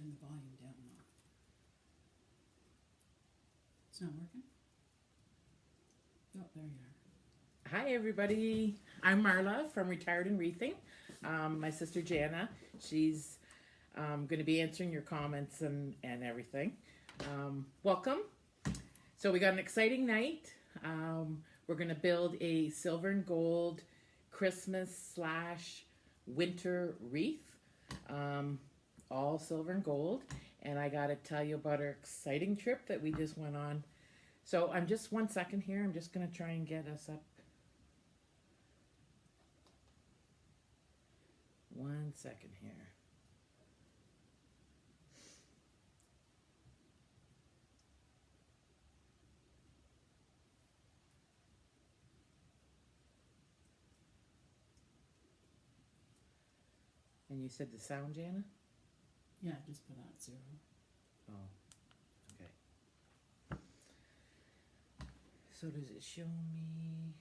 turn the volume down now. It's not working? Oh, there you are. Hi everybody, I'm Marla from Retired and Wreathing. My sister Jana, she's going to be answering your comments and everything. Welcome. So we got an exciting night. We're going to build a silver and gold Christmas / winter wreath, all silver and gold. And I got to tell you about our exciting trip that we just went on. So I'm just 1 second here. I'm just going to try and get us up. 1 second here. And you said the sound, Jana? Yeah, just put out 0. Oh, okay. So does it show me?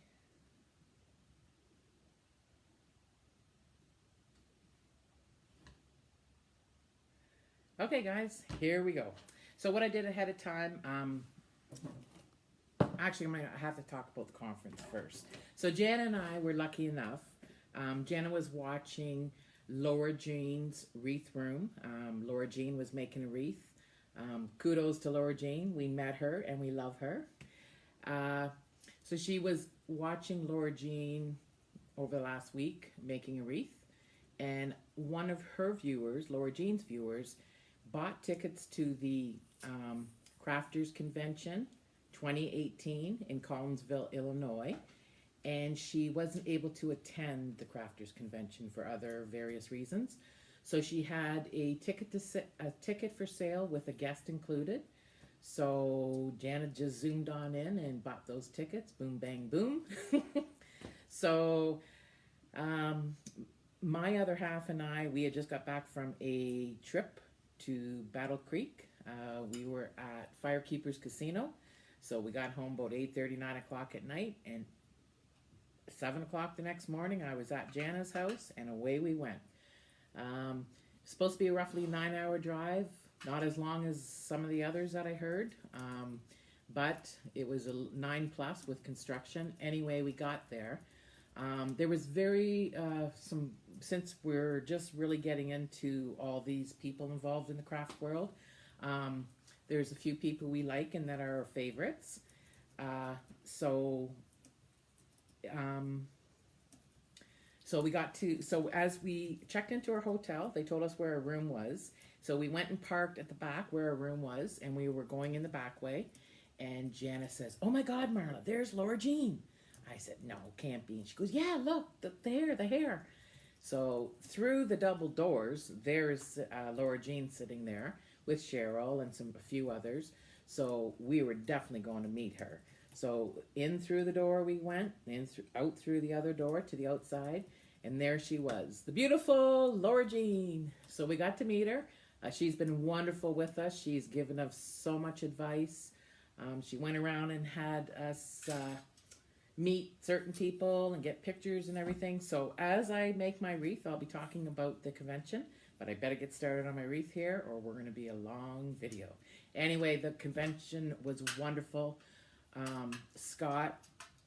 Okay, guys, here we go. So what I did ahead of time, actually, I'm going to have to talk about the conference first. So Jana and I were lucky enough. Jana was watching Laura Jean's wreath room. Laura Jean was making a wreath. Kudos to Laura Jean. We met her and we love her. So she was watching Laura Jean over the last week making a wreath. And one of her viewers, Laura Jean's viewers, bought tickets to the Crafters Convention 2018 in Collinsville, Illinois. And she wasn't able to attend the Crafters Convention for other various reasons. So she had a ticket for sale with a guest included. So Janet just zoomed on in and bought those tickets. Boom, bang, boom. So my other half and I, we had just got back from a trip to Battle Creek. We were at Firekeepers Casino. So we got home about 8:30, 9 o'clock at night. And 7 o'clock the next morning, I was at Jana's house, and away we went. Supposed to be a roughly 9-hour drive, not as long as some of the others that I heard, but it was a 9+ with construction. Anyway, we got there. There was since we're just really getting into all these people involved in the craft world, there's a few people we like and that are our favorites. So as we checked into our hotel, they told us where our room was. So we went and parked at the back where our room was, and we were going in the back way. And Jana says, "Oh my God, Marla, there's Laura Jean." I said, "No, can't be." And she goes, "Yeah, look, the hair." So through the double doors, there's Laura Jean sitting there with Cheryl and a few others. So we were definitely going to meet her. So in through the door we went, out through the other door to the outside, and there she was, the beautiful Laura Jean. So we got to meet her. She's been wonderful with us. She's given us so much advice. She went around and had us meet certain people and get pictures and everything. So as I make my wreath, I'll be talking about the convention, but I better get started on my wreath here or we're going to be a long video. Anyway, the convention was wonderful. Scott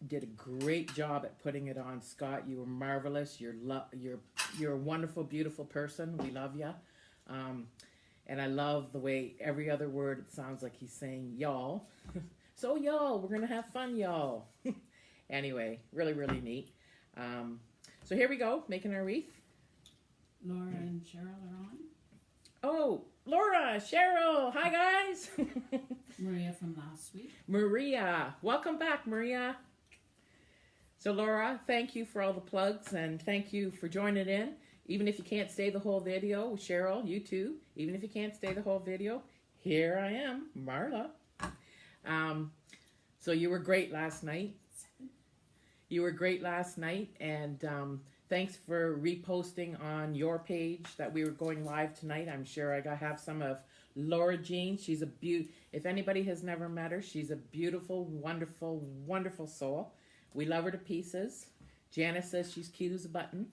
did a great job at putting it on. Scott, you were marvelous. You're a wonderful, beautiful person. We love you. And I love the way every other word, it sounds like he's saying y'all. So y'all, we're going to have fun, y'all. Anyway, really, really neat. So here we go, making our wreath. Laura and Cheryl are on. Oh, Laura, Cheryl, hi guys. Maria from last week. Maria, welcome back, Maria. So Laura, thank you for all the plugs and thank you for joining in. Even if you can't stay the whole video, Cheryl, you too. Even if you can't stay the whole video, here I am, Marla. So you were great last night. You were great last night, and thanks for reposting on your page that we were going live tonight. I'm sure I have some of Laura Jean. She's a if anybody has never met her, she's a beautiful, wonderful, wonderful soul. We love her to pieces. Janice says she's cute as a button.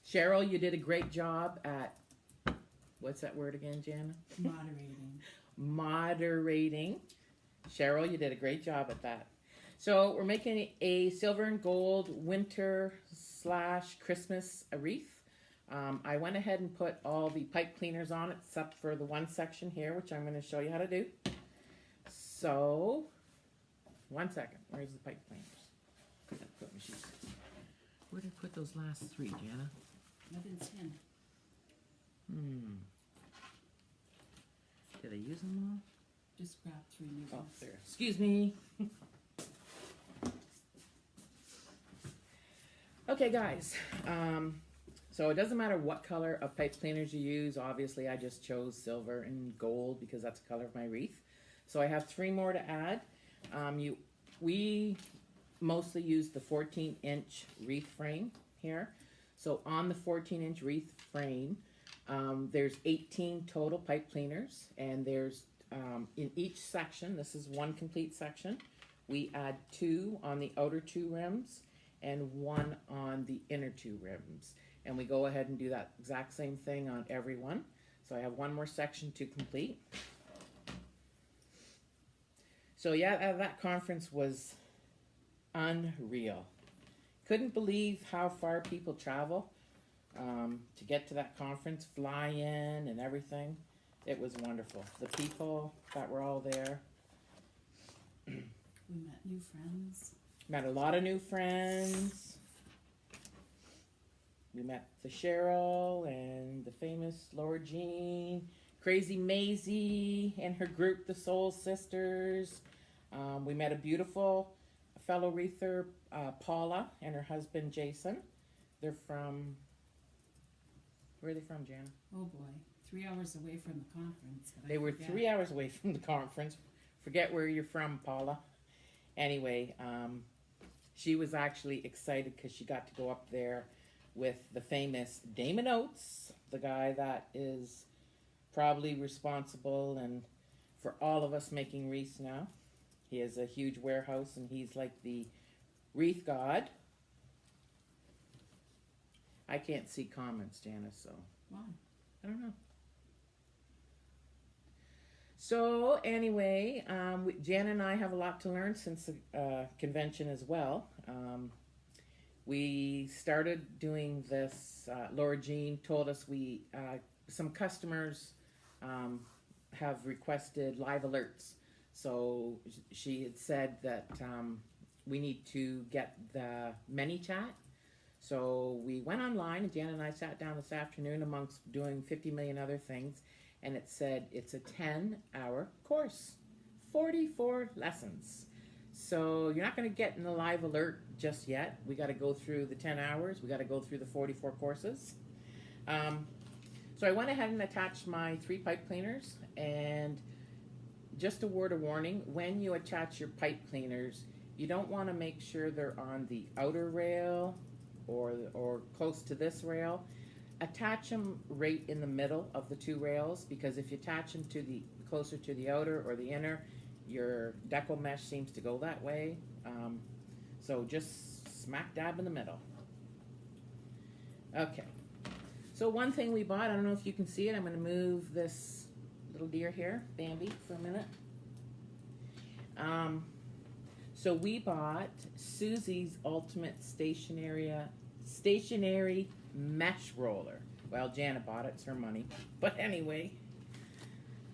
Cheryl, you did a great job at what's that word again, Jana? Moderating. Moderating. Cheryl, you did a great job at that. So we're making a silver and gold winter / Christmas wreath. I went ahead and put all the pipe cleaners on it, except for the one section here, which I'm going to show you how to do. So, 1 second. Where's the pipe cleaners? Put my sheets. Where did I put those last 3, Jana? I didn't see them. Did I use them all? Just grab 3 new Oh, ones. there. Excuse me. Okay, guys. So it doesn't matter what color of pipe cleaners you use. Obviously, I just chose silver and gold because that's the color of my wreath. So I have 3 more to add. We mostly use the 14-inch wreath frame here. So on the 14-inch wreath frame, there's 18 total pipe cleaners, and there's in each section, this is one complete section, we add 2 on the outer 2 rims and 1 on the inner 2 rims. And we go ahead and do that exact same thing on every one. So I have 1 more section to complete. So yeah, that conference was unreal. Couldn't believe how far people travel to get to that conference, fly in and everything. It was wonderful. The people that were all there. We met new friends. Met a lot of new friends. We met the Cheryl and the famous Laura Jean, Crazy Maisie and her group, the Soul Sisters. We met a beautiful fellow wreather, Paula, and her husband, Jason. They're from, where are they from, Jan? Oh boy, 3 hours away from the conference. But They were 3 hours away from the conference. Forget where you're from, Paula. Anyway, she was actually excited because she got to go up there with the famous Damon Oates, the guy that is probably responsible and for all of us making wreaths now. He has a huge warehouse and he's like the wreath god. I can't see comments, Janice, so Why? I don't know. So anyway, Jan and I have a lot to learn since the convention as well. We started doing this. Laura Jean told us some customers have requested live alerts. So she had said that we need to get the ManyChat. So we went online, and Jan and I sat down this afternoon amongst doing 50 million other things, and it said it's a 10-hour course, 44 lessons. So you're not going to get in the live alert just yet. We got to go through the 10 hours. We got to go through the 44 courses. So I went ahead and attached my 3 pipe cleaners. And just a word of warning, when you attach your pipe cleaners, you don't want to make sure they're on the outer rail or close to this rail. Attach them right in the middle of the 2 rails, because if you attach them to the closer to the outer or the inner, your Deco mesh seems to go that way. So just smack dab in the middle. Okay. So one thing we bought, I don't know if you can see it. I'm going to move this little deer here, Bambi, for a minute. So we bought Susie's Ultimate Stationary Mesh Roller. Well, Jana bought it. It's her money. But anyway.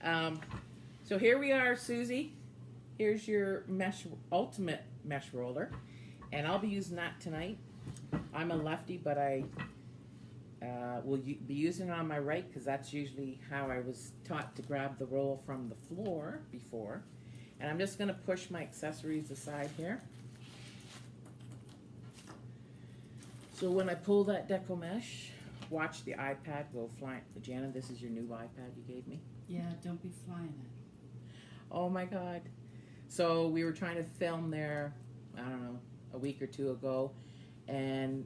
So here we are, Susie. Here's your ultimate mesh roller, and I'll be using that tonight. I'm a lefty, but I will be using it on my right because that's usually how I was taught to grab the roll from the floor before. And I'm just going to push my accessories aside here. So when I pull that Deco mesh, watch the iPad go flying. Jana, this is your new iPad you gave me? Yeah, don't be flying it. Oh my God. So we were trying to film there, I don't know, a week or 2 ago, and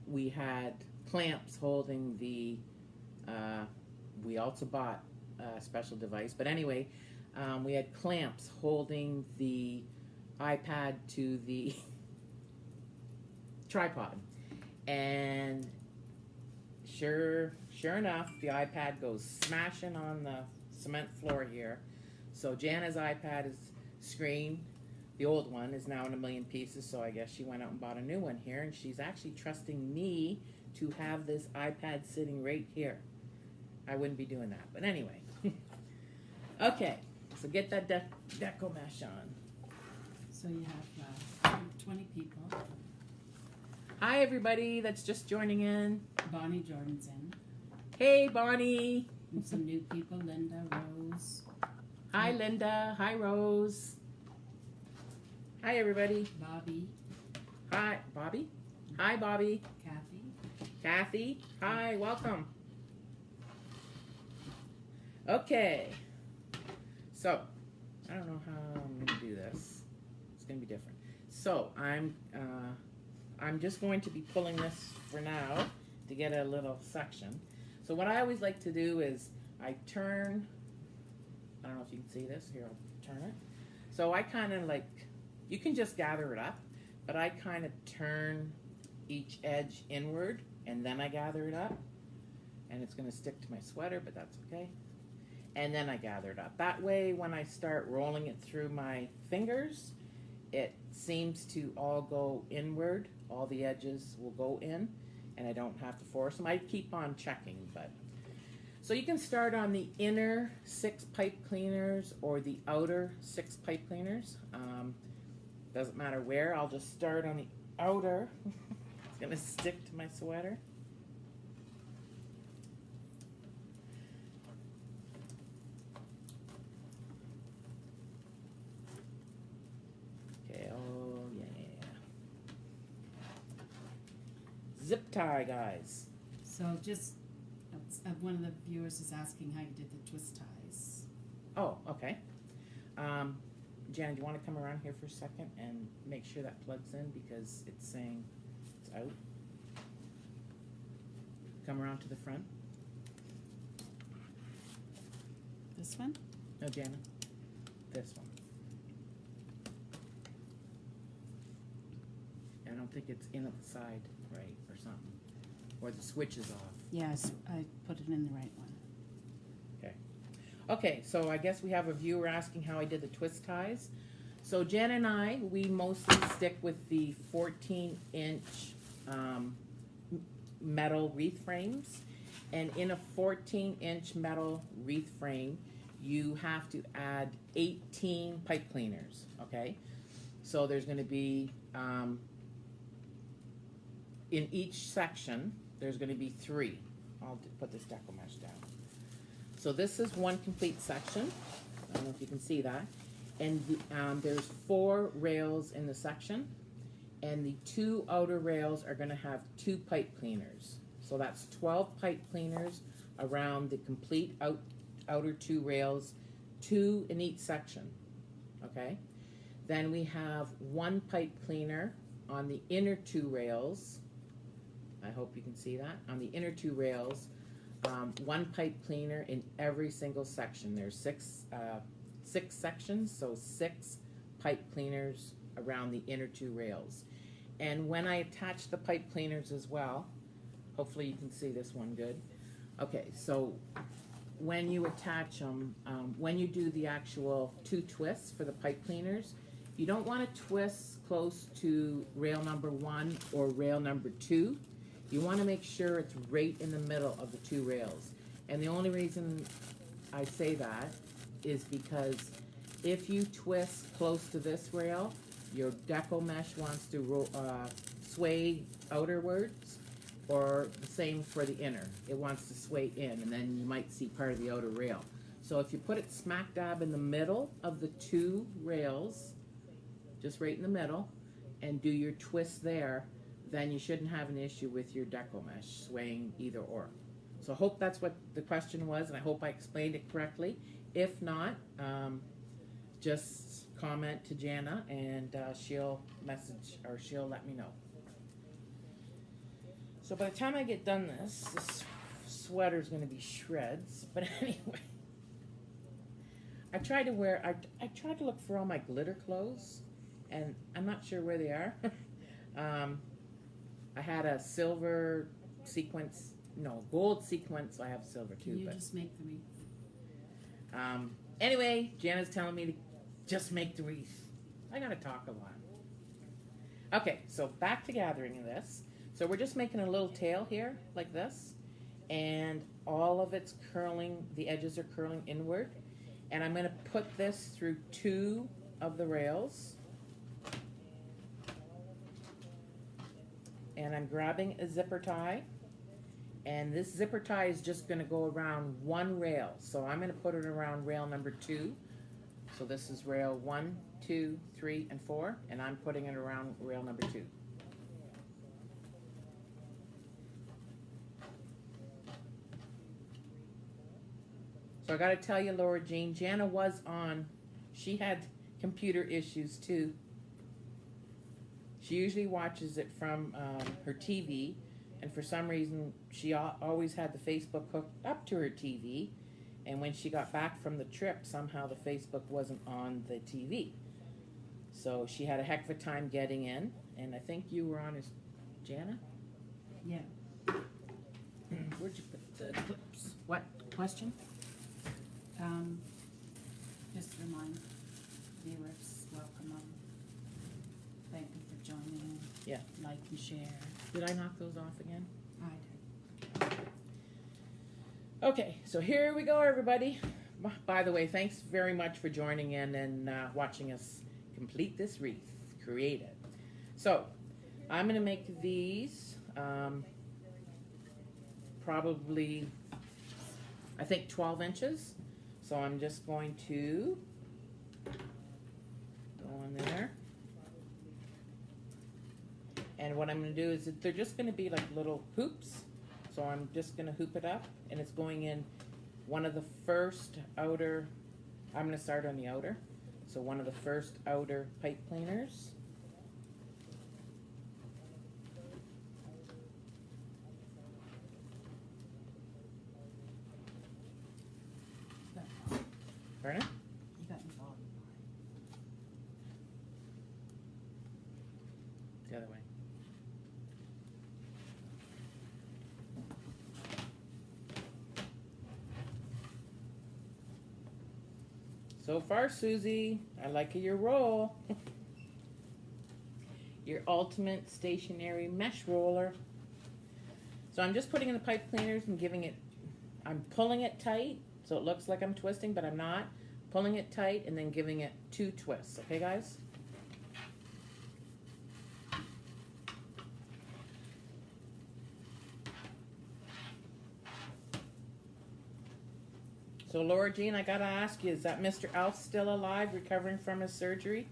we had clamps holding the, we also bought a special device, but anyway, we had clamps holding the iPad to the tripod, and sure enough, the iPad goes smashing on the cement floor here. So Jana's iPad screen, the old one, is now in a million pieces. So I guess she went out and bought a new one here, and she's actually trusting me to have this iPad sitting right here. I wouldn't be doing that, but anyway. Okay, so get that Deco mesh on. So you have 20 people. Hi, everybody that's just joining in. Bonnie Jordan's in. Hey, Bonnie. And some new people, Linda, Rose. Hi, Linda. Hi, Rose. Hi, everybody. Bobby. Hi, Bobby. Hi, Bobby. Kathy. Kathy. Hi, welcome. Okay. So, I don't know how I'm going to do this. It's going to be different. So, I'm just going to be pulling this for now to get a little section. So what I always like to do is I turn, I don't know if you can see this, here I'll turn it. So I kind of like, you can just gather it up, but I kind of turn each edge inward and then I gather it up. And it's going to stick to my sweater, but that's okay. And then I gather it up. That way when I start rolling it through my fingers, it seems to all go inward. All the edges will go in, and I don't have to force them. I keep on checking, but. So you can start on the inner 6 pipe cleaners or the outer 6 pipe cleaners. Doesn't matter where, I'll just start on the outer. It's gonna stick to my sweater. Zip tie, guys. So just, one of the viewers is asking how you did the twist ties. Oh, okay. Janet, do you want to come around here for a second and make sure that plugs in because it's saying it's out? Come around to the front. This one? No, Janet. This one. I don't think it's in at the side, right, or something. Or the switch is off. Yes, I put it in the right one. Okay. Okay, so I guess we have a viewer asking how I did the twist ties. So Jen and I, we mostly stick with the 14-inch metal wreath frames. And in a 14-inch metal wreath frame, you have to add 18 pipe cleaners, okay? So there's going to be, in each section, there's going to be 3. I'll put this Deco mesh down. So this is one complete section. I don't know if you can see that. And there's 4 rails in the section. And the 2 outer rails are going to have 2 pipe cleaners. So that's 12 pipe cleaners around the complete outer 2 rails, 2 in each section. Okay? Then we have 1 pipe cleaner on the inner 2 rails. I hope you can see that. On the inner 2 rails, 1 pipe cleaner in every single section. There's 6 sections, so 6 pipe cleaners around the inner 2 rails. And when I attach the pipe cleaners as well, hopefully you can see this one good. Okay, so when you attach them, when you do the actual 2 twists for the pipe cleaners, you don't want to twist close to rail number 1 or rail number 2. You want to make sure it's right in the middle of the 2 rails. And the only reason I say that is because if you twist close to this rail, your Deco mesh wants to sway outerwards, or the same for the inner. It wants to sway in, and then you might see part of the outer rail. So if you put it smack dab in the middle of the 2 rails, just right in the middle, and do your twist there, then you shouldn't have an issue with your Deco mesh swaying either or. So I hope that's what the question was, and I hope I explained it correctly. If not, just comment to Jana, and she'll message, or she'll let me know. So by the time I get done this sweater's going to be shreds. But anyway, I tried to look for all my glitter clothes, and I'm not sure where they are. I had a silver sequence no, gold sequence. I have silver Can too, you but just make the wreath? anyway, Jana's telling me to just make the wreath. I gotta talk a lot. Okay, so back to gathering this. So we're just making a little tail here, like this, and all of it's curling, the edges are curling inward. And I'm gonna put this through 2 of the rails. And I'm grabbing a zipper tie. And this zipper tie is just gonna go around 1 rail. So I'm gonna put it around rail number 2. So this is rail 1, 2, 3, and 4, and I'm putting it around rail number 2. So I gotta tell you, Laura Jean, Jana was on. She had computer issues too. She usually watches it from her TV, and for some reason, she always had the Facebook hooked up to her TV. And when she got back from the trip, somehow the Facebook wasn't on the TV. So she had a heck of a time getting in. And I think you were on as Jana? Yeah. Where'd you put the clips? What? Question? Just remind viewers, welcome them. Thank you for joining. Yeah. Like and share. Did I knock those off again? I did. Okay, so here we go, everybody. By the way, thanks very much for joining in and watching us complete this wreath, create it. So, I'm going to make these probably, I think 12 inches. So I'm just going to go in there. And what I'm going to do is they're just going to be like little hoops. So I'm just going to hoop it up, and it's going in one of the first outer, I'm going to start on the outer. So one of the first outer pipe cleaners. Pardon? You got your volume The other way. So far, Susie, I like your roll. Your ultimate stationary mesh roller. So I'm just putting in the pipe cleaners and giving it, I'm pulling it tight, so it looks like I'm twisting, but I'm not. Pulling it tight and then giving it 2 twists. Okay, guys? So Laura Jean, I gotta ask you, is that Mr. Alf still alive, recovering from his surgery?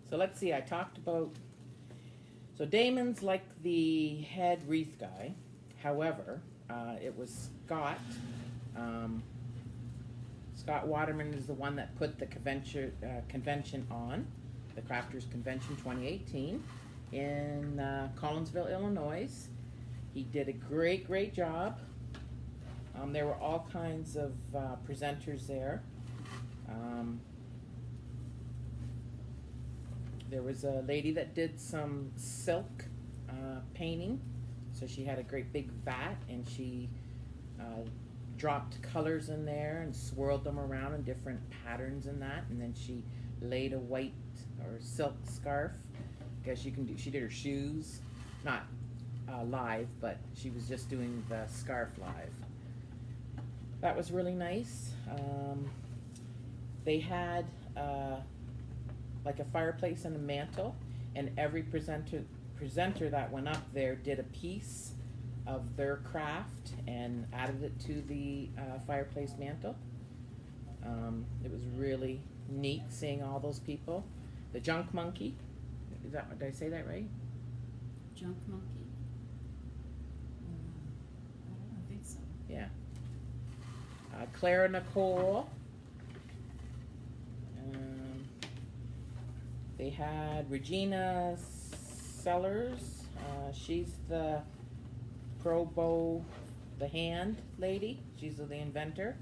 So let's see, I talked about, so Damon's like the head wreath guy. However, it was Scott. Scott Waterman is the one that put the convention on, the Crafters Convention 2018 in Collinsville, Illinois. He did a great job. There were all kinds of presenters there. There was a lady that did some silk painting. So she had a great big vat, and she dropped colors in there and swirled them around in different patterns in that. And then she laid a white or silk scarf. Guess you can do. She did her shoes, not live, but she was just doing the scarf live. That was really nice. They had like a fireplace and a mantle, and every presenter that went up there did a piece of their craft and added it to the fireplace mantle. It was really neat seeing all those people. The junk monkey, did I say that right? Junk monkey? I don't think so. Yeah. Clara Nicole. They had Regina Sellers. She's the pro bow, the hand lady. She's the inventor.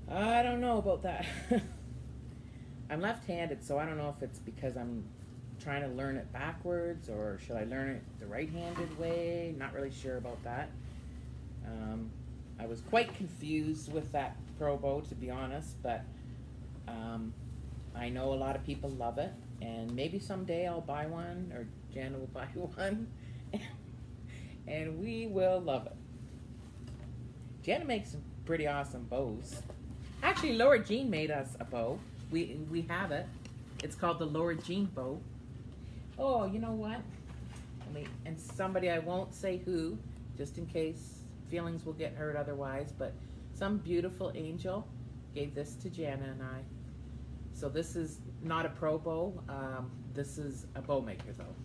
I don't know about that. I'm left-handed, so I don't know if it's because I'm trying to learn it backwards, or should I learn it the right-handed way? Not really sure about that. I was quite confused with that pro bow, to be honest, but I know a lot of people love it, and maybe someday I'll buy one, or Jana will buy one, and we will love it. Jana makes some pretty awesome bows. Actually, Laura Jean made us a bow. We have it. It's called the Laura Jean bow. Oh, you know what? And somebody, I won't say who, just in case feelings will get hurt otherwise, but some beautiful angel gave this to Jana and I. So this is not a pro bow. This is a bow maker, though.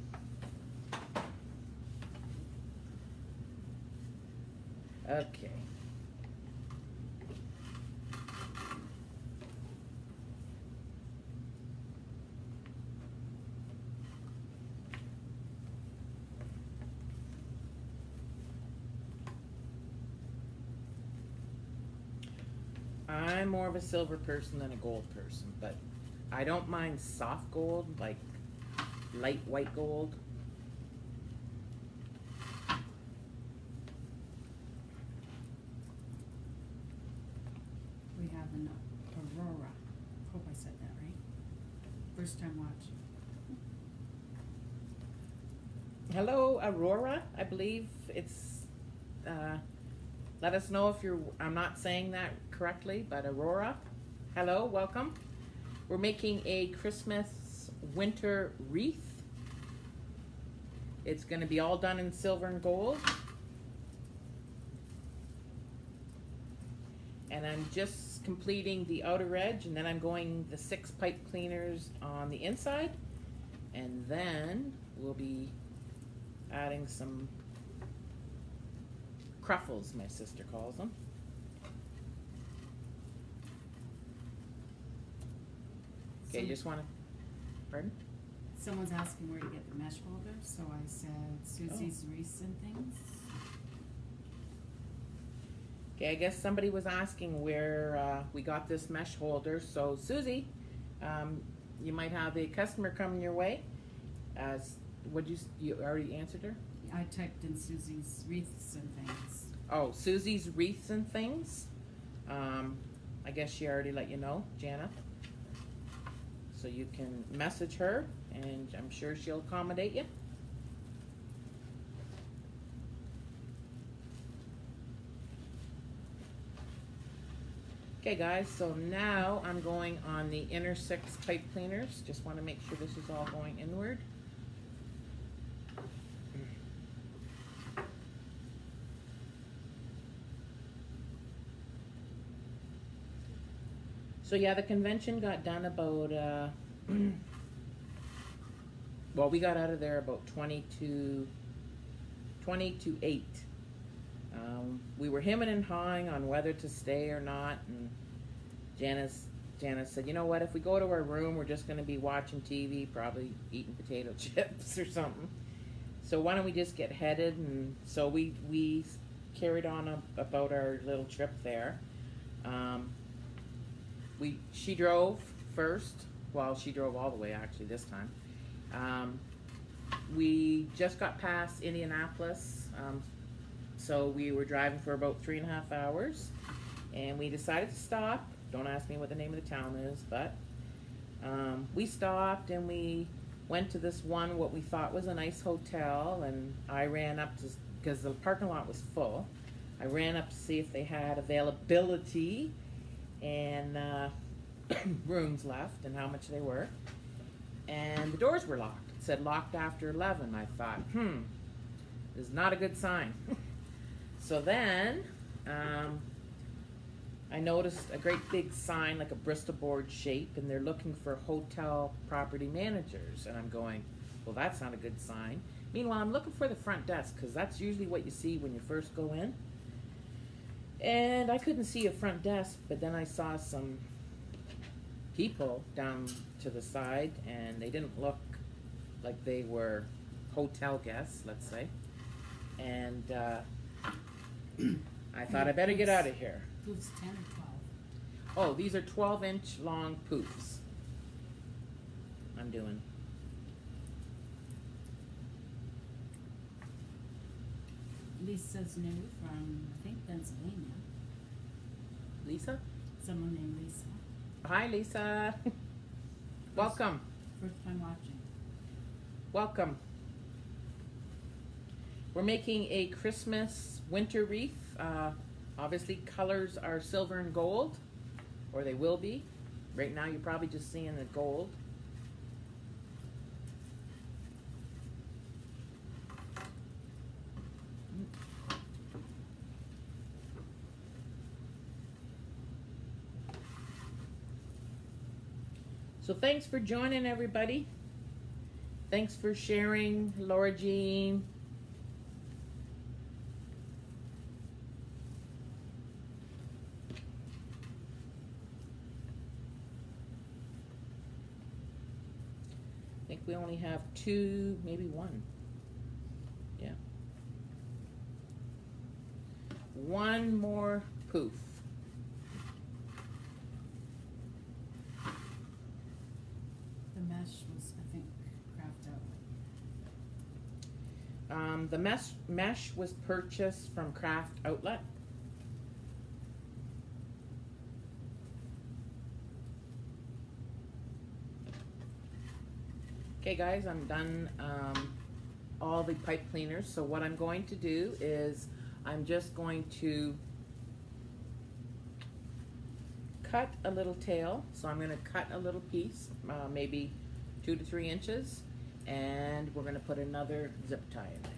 Okay. I'm more of a silver person than a gold person, but I don't mind soft gold, like light white gold. We have an Aurora. Hope I said that right. First time watch. Hello, Aurora. I believe it's. Let us know if I'm not saying that correctly, but Aurora, hello, welcome. We're making a Christmas winter wreath. It's going to be all done in silver and gold. And I'm just completing the outer edge, and then I'm going the 6 pipe cleaners on the inside. And then we'll be adding some cruffles, my sister calls them. Okay, you just want to, pardon? Someone's asking where to get the mesh holder, so I said Susie's Wreaths and Things. Okay, I guess somebody was asking where we got this mesh holder. So Susie, you might have a customer coming your way. You already answered her? I typed in Susie's Wreaths and Things. Oh, Susie's Wreaths and Things. I guess she already let you know, Jana. So you can message her, and I'm sure she'll accommodate you. Okay guys, so now I'm going on the inner 6 pipe cleaners. Just want to make sure this is all going inward. So yeah, the convention got done about, well, we got out of there about 20 to 8. We were hemming and hawing on whether to stay or not, and Janice said, you know what, if we go to our room, we're just going to be watching TV, probably eating potato chips or something. So why don't we just get headed? And so we carried on about our little trip there. She drove first. Well, she drove all the way actually this time. We just got past Indianapolis, so we were driving for about 3.5 hours, and we decided to stop. Don't ask me what the name of the town is, but we stopped and we went to this one, what we thought was a nice hotel, and I ran up to, because the parking lot was full, I ran up to see if they had availability and rooms left and how much they were, and the doors were locked. It said locked after 11. I thought, this is not a good sign. So then I noticed a great big sign, like a Bristol board shape, and they're looking for hotel property managers, and I'm going, well, that's not a good sign. Meanwhile, I'm looking for the front desk, because that's usually what you see when you first go in. And I couldn't see a front desk, but then I saw some people down to the side, and they didn't look like they were hotel guests, let's say. And I thought I better get out of here. Poof's 10 or 12? Oh, these are 12-inch long poofs I'm doing. Lisa's new from, I think, Pennsylvania. Lisa? Someone named Lisa. Hi, Lisa. Welcome. First time watching. Welcome. We're making a Christmas winter wreath. Obviously, colors are silver and gold, or they will be. Right now, you're probably just seeing the gold. So thanks for joining, everybody. Thanks for sharing, Laura Jean. I think we only have 2, maybe 1. Yeah. 1 more poof. The mesh was, I think, Craft Outlet. The mesh was purchased from Craft Outlet. Okay guys, I'm done all the pipe cleaners. So what I'm going to do is I'm just going to cut a little tail. So I'm going to cut a little piece, maybe 2 to 3 inches, and we're going to put another zip tie in there.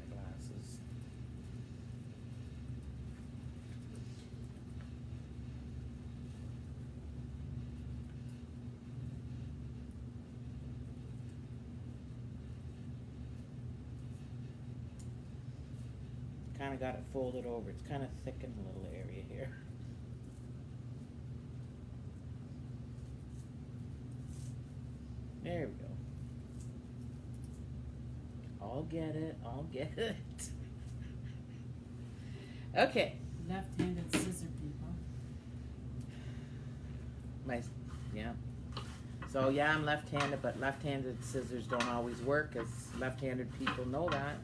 My glasses. Kind of got it folded over. It's kind of thick in a little area here. There we go. I'll get it. I'll get it. Okay. Left-handed scissor people. Yeah. So yeah, I'm left-handed, but left-handed scissors don't always work, as left-handed people know that.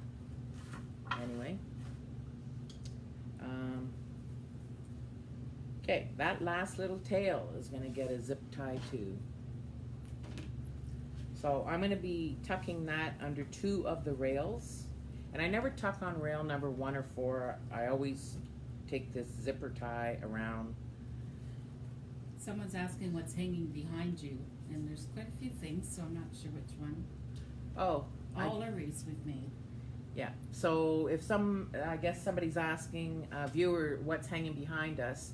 Anyway. Okay, that last little tail is going to get a zip tie too. So I'm going to be tucking that under 2 of the rails. And I never tuck on rail number 1 or 4. I always take this zipper tie around. Someone's asking what's hanging behind you, and there's quite a few things, so I'm not sure which one. Oh. All our wreaths we've made. Yeah, so if I guess somebody's asking, viewer, what's hanging behind us,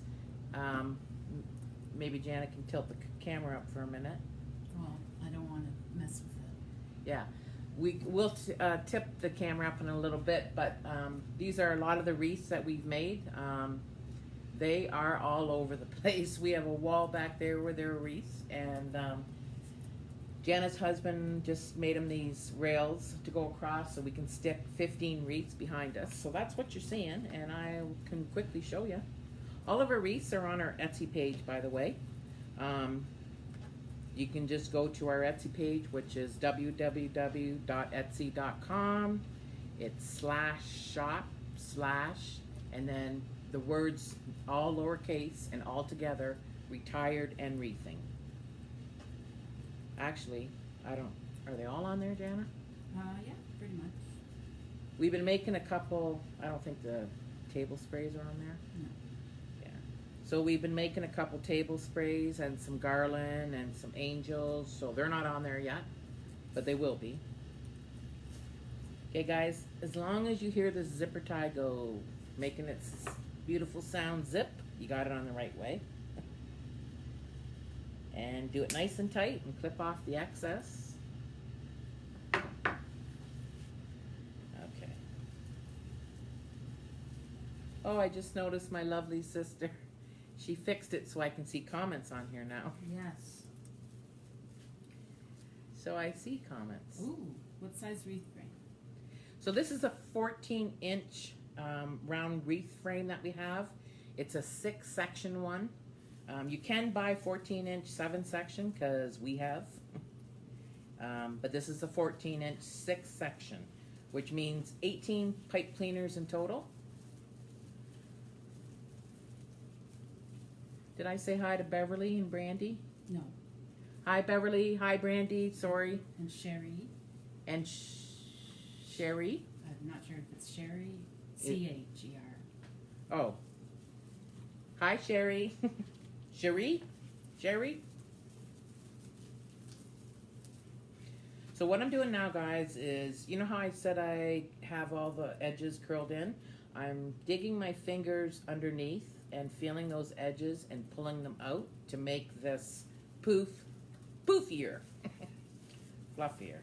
maybe Janet can tilt the camera up for a minute. Well, I don't want to mess with it. Yeah, we'll tip the camera up in a little bit, but these are a lot of the wreaths that we've made. They are all over the place. We have a wall back there where there are wreaths, and Janet's husband just made him these rails to go across so we can stick 15 wreaths behind us. So that's what you're seeing, and I can quickly show you. All of our wreaths are on our Etsy page, by the way. You can just go to our Etsy page, which is www.etsy.com. It's /shop/ and then the words all lowercase and all together, retired and wreathing. Actually, are they all on there, Jana? Yeah, pretty much. We've been making a couple, I don't think the table sprays are on there. No. Yeah. So we've been making a couple table sprays and some garland and some angels, so they're not on there yet, but they will be. Okay guys, as long as you hear the zipper tie go, making its beautiful sound zip, you got it on the right way. And do it nice and tight and clip off the excess. Okay. Oh, I just noticed my lovely sister. She fixed it so I can see comments on here now. Yes. So I see comments. Ooh, what size wreath frame? So this is a 14-inch round wreath frame that we have. It's a 6-section one. You can buy 14-inch 7-section because we have. But this is a 14-inch 6-section, which means 18 pipe cleaners in total. Did I say hi to Beverly and Brandy? No. Hi, Beverly. Hi, Brandy. Sorry. And Sherry. And Sherry. I'm not sure if it's Sherry. C-H-E-R. Oh. Hi, Sherry. Sherry? Sherry? So what I'm doing now, guys, is, you know how I said I have all the edges curled in? I'm digging my fingers underneath and feeling those edges and pulling them out to make this poofier, fluffier.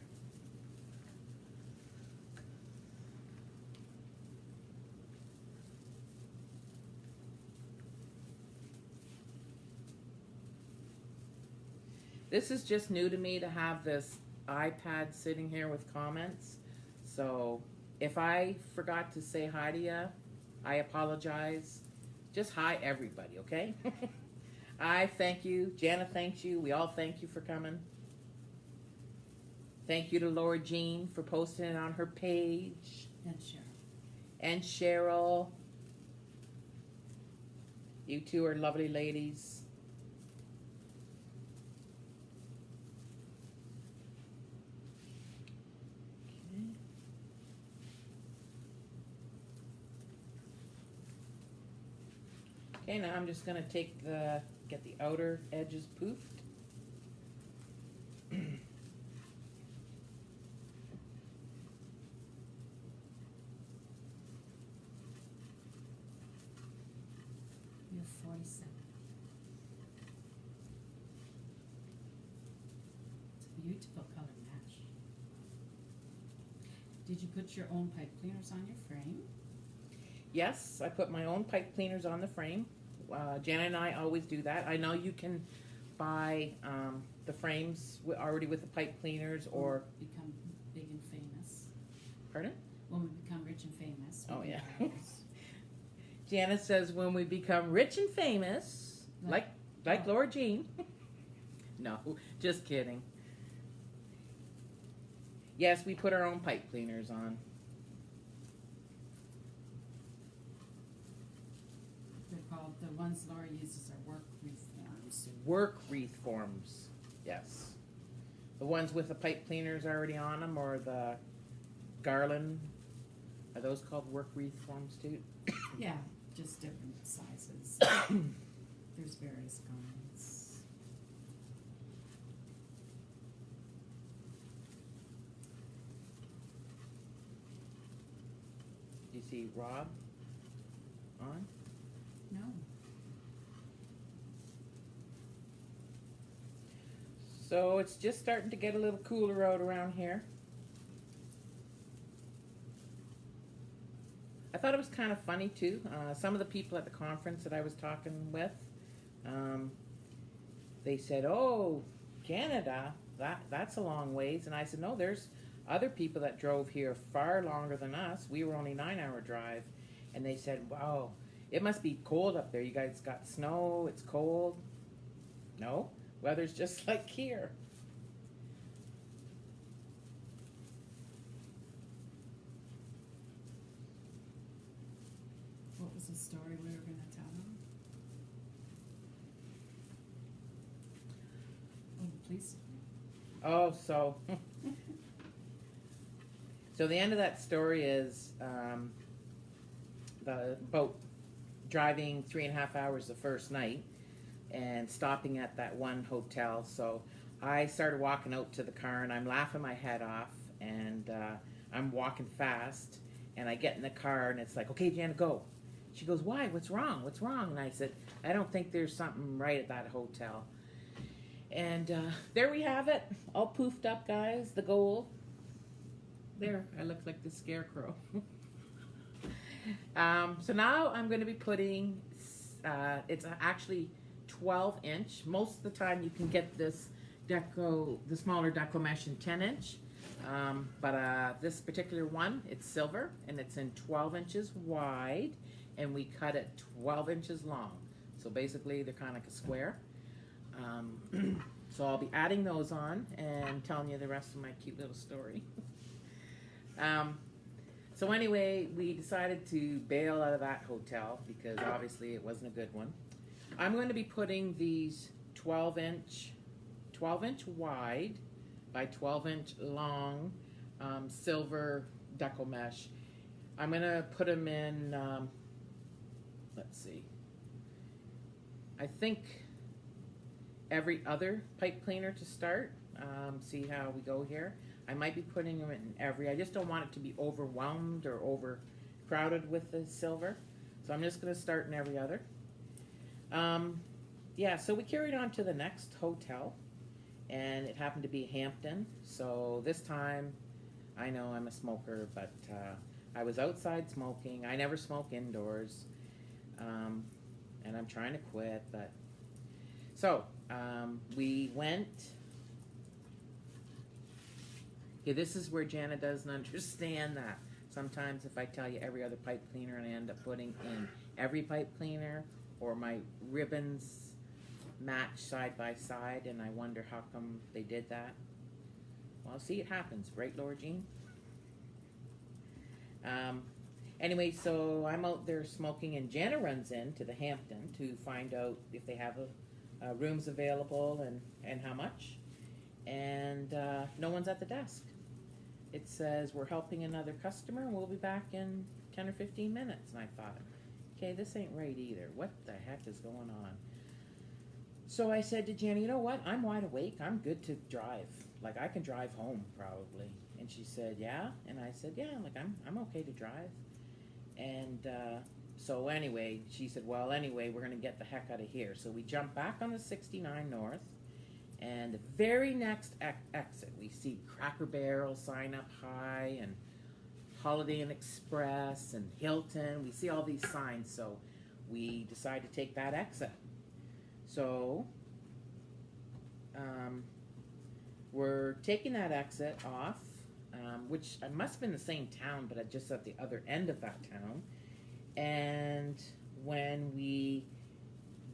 This is just new to me to have this iPad sitting here with comments. So if I forgot to say hi to you, I apologize. Just hi everybody, okay? I thank you. Jana thanks you. We all thank you for coming. Thank you to Laura Jean for posting it on her page. And Cheryl. And Cheryl. You two are lovely ladies. Okay, now I'm just going to get the outer edges poofed. You have 47. It's a beautiful color match. Did you put your own pipe cleaners on your frame? Yes, I put my own pipe cleaners on the frame. Jana and I always do that. I know you can buy the frames already with the pipe cleaners or... Become big and famous. Pardon? When we become rich and famous. Oh, yeah. Jana says when we become rich and famous, like Laura Jean. No, just kidding. Yes, we put our own pipe cleaners on. They're called, the ones Laura uses are work wreath forms. Work wreath forms, yes. The ones with the pipe cleaners already on them, or the garland, are those called work wreath forms too? Yeah, just different sizes. There's various kinds. You see Rob on? No. So it's just starting to get a little cooler out around here. I thought it was kind of funny too. Some of the people at the conference that I was talking with, they said, "Oh, Canada, that's a long ways." And I said, "No, there's other people that drove here far longer than us. We were only 9-hour drive." And they said, "Wow, it must be cold up there. You guys got snow, it's cold." No, weather's just like here. What was the story we were going to tell them? Oh, please. Oh, so so the end of that story is the boat driving 3.5 hours the first night and stopping at that one hotel. So I started walking out to the car and I'm laughing my head off, and I'm walking fast, and I get in the car and it's like, "Okay, Jana, go." She goes, "Why? What's wrong? What's wrong?" And I said, "I don't think there's something right at that hotel." And there we have it, all poofed up, guys, the gold. There, I look like the scarecrow. So now I'm going to be putting, it's actually 12-inch. Most of the time you can get this Deco, the smaller Deco mesh in 10-inch. But this particular one, it's silver and it's in 12 inches wide, and we cut it 12 inches long. So basically they're kind of like a square. So I'll be adding those on and telling you the rest of my cute little story. So anyway, we decided to bail out of that hotel because obviously it wasn't a good one. I'm going to be putting these 12-inch wide by 12-inch long silver Deco mesh. I'm going to put them in, let's see, I think every other pipe cleaner to start. See how we go here. I might be putting them in every, I just don't want it to be overwhelmed or overcrowded with the silver. So I'm just going to start in every other. Yeah, so we carried on to the next hotel, and it happened to be Hampton. So this time, I know I'm a smoker, but I was outside smoking. I never smoke indoors, and I'm trying to quit. But so we went. Okay, this is where Jana doesn't understand that. Sometimes if I tell you every other pipe cleaner and I end up putting in every pipe cleaner, or my ribbons match side by side, and I wonder how come they did that. Well, see, it happens, right, Laura Jean? Anyway, so I'm out there smoking, and Jana runs in to the Hampton to find out if they have rooms available and how much. And no one's at the desk. It says we're helping another customer and we'll be back in 10 or 15 minutes. And I thought, okay, this ain't right either. What the heck is going on? So I said to Jana, you know what? I'm wide awake. I'm good to drive. Like, I can drive home probably. And she said, yeah? And I said, yeah, like I'm okay to drive. And so anyway, she said, well, anyway, we're going to get the heck out of here. So we jumped back on the 69 North. And the very next exit, we see Cracker Barrel sign up high, and Holiday Inn Express, and Hilton. We see all these signs, so we decide to take that exit. So we're taking that exit off, which must have been the same town, but just at the other end of that town. And when we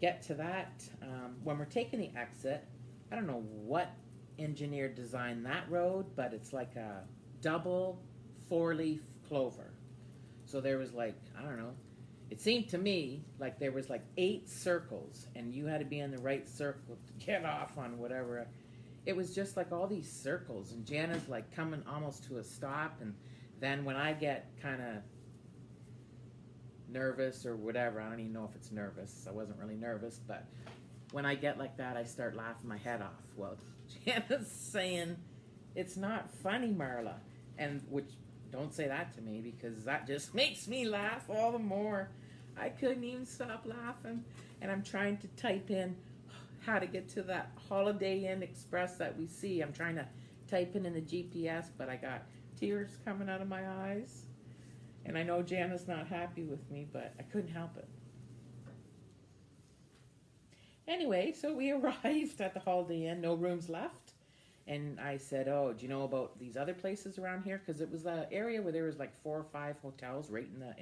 get to that, when we're taking the exit, I don't know what engineer designed that road, but it's like a double 4-leaf clover. So there was like, I don't know, it seemed to me like there was like 8 circles, and you had to be in the right circle to get off on whatever. It was just like all these circles, and Jana's like coming almost to a stop, and then when I get kind of nervous or whatever, I don't even know if it's nervous, I wasn't really nervous, but when I get like that, I start laughing my head off. Well, Jana's saying, it's not funny, Marla. And which, don't say that to me, because that just makes me laugh all the more. I couldn't even stop laughing. And I'm trying to type in how to get to that Holiday Inn Express that we see. I'm trying to type in the GPS, but I got tears coming out of my eyes. And I know Jana's not happy with me, but I couldn't help it. Anyway, so we arrived at the Holiday Inn, no rooms left. And I said, oh, do you know about these other places around here? Because it was an area where there was like 4 or 5 hotels right in the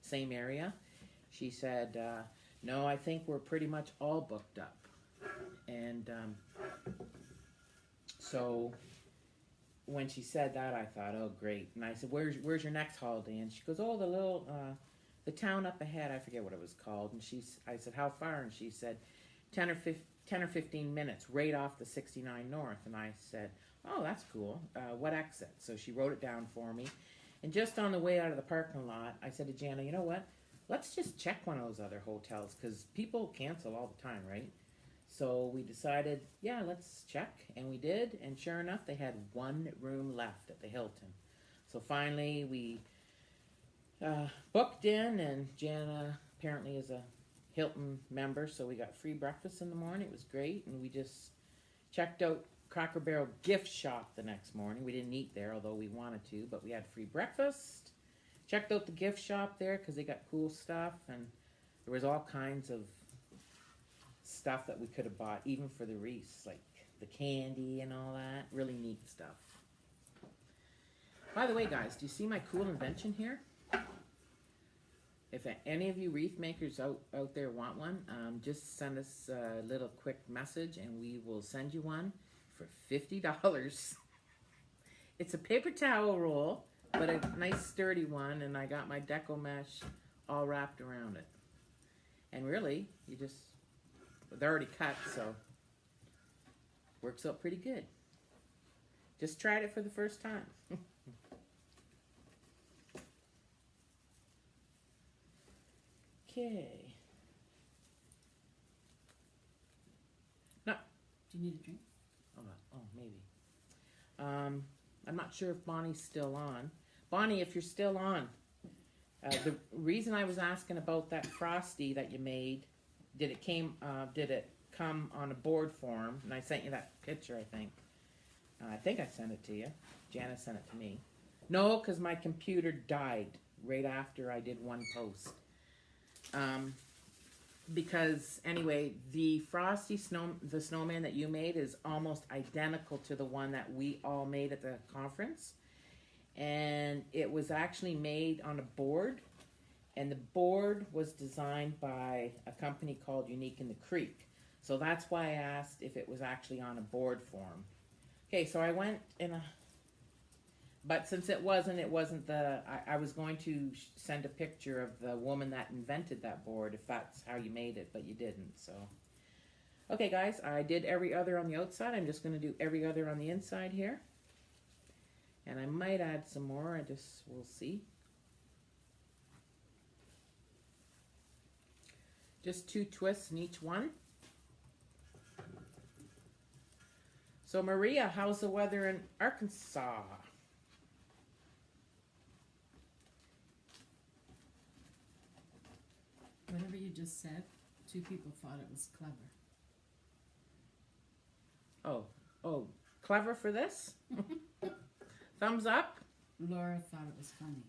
same area. She said, no, I think we're pretty much all booked up. And so when she said that, I thought, oh, great. And I said, where's your next Holiday Inn? She goes, oh, the little, the town up ahead. I forget what it was called. And I said, how far? And she said, 10 or 15 minutes right off the 69 North. And I said, oh, that's cool. What exit? So she wrote it down for me. And just on the way out of the parking lot, I said to Jana, you know what? Let's just check one of those other hotels, because people cancel all the time, right? So we decided, yeah, let's check. And we did. And sure enough, they had 1 room left at the Hilton. So finally, we booked in, and Jana apparently is a Hilton member, so we got free breakfast in the morning. It was great, and we just checked out Cracker Barrel gift shop the next morning. We didn't eat there, although we wanted to, but we had free breakfast, checked out the gift shop there because they got cool stuff, and there was all kinds of stuff that we could have bought, even for the wreaths, like the candy and all that. Really neat stuff. By the way, guys, do you see my cool invention here? If any of you wreath makers out there want one, just send us a little quick message and we will send you one for $50. It's a paper towel roll, but a nice sturdy one, and I got my Deco mesh all wrapped around it. And really, they're already cut, so works out pretty good. Just tried it for the first time. Okay. No. Do you need a drink? Oh, maybe. I'm not sure if Bonnie's still on. Bonnie, if you're still on, the reason I was asking about that Frosty that you made, did it come on a board form? And I sent you that picture, I think. I think I sent it to you. Janice sent it to me. No, because my computer died right after I did one post. Because anyway, the Frosty the snowman that you made is almost identical to the one that we all made at the conference. And it was actually made on a board, and the board was designed by a company called Unique in the Creek. So that's why I asked if it was actually on a board form. Okay, so I went but since it wasn't I was going to send a picture of the woman that invented that board, if that's how you made it, but you didn't, so. Okay, guys, I did every other on the outside. I'm just going to do every other on the inside here. And I might add some more, we'll see. Just 2 twists in each one. So Maria, how's the weather in Arkansas? Whatever you just said, 2 people thought it was clever. Oh, clever for this? Thumbs up? Laura thought it was funny.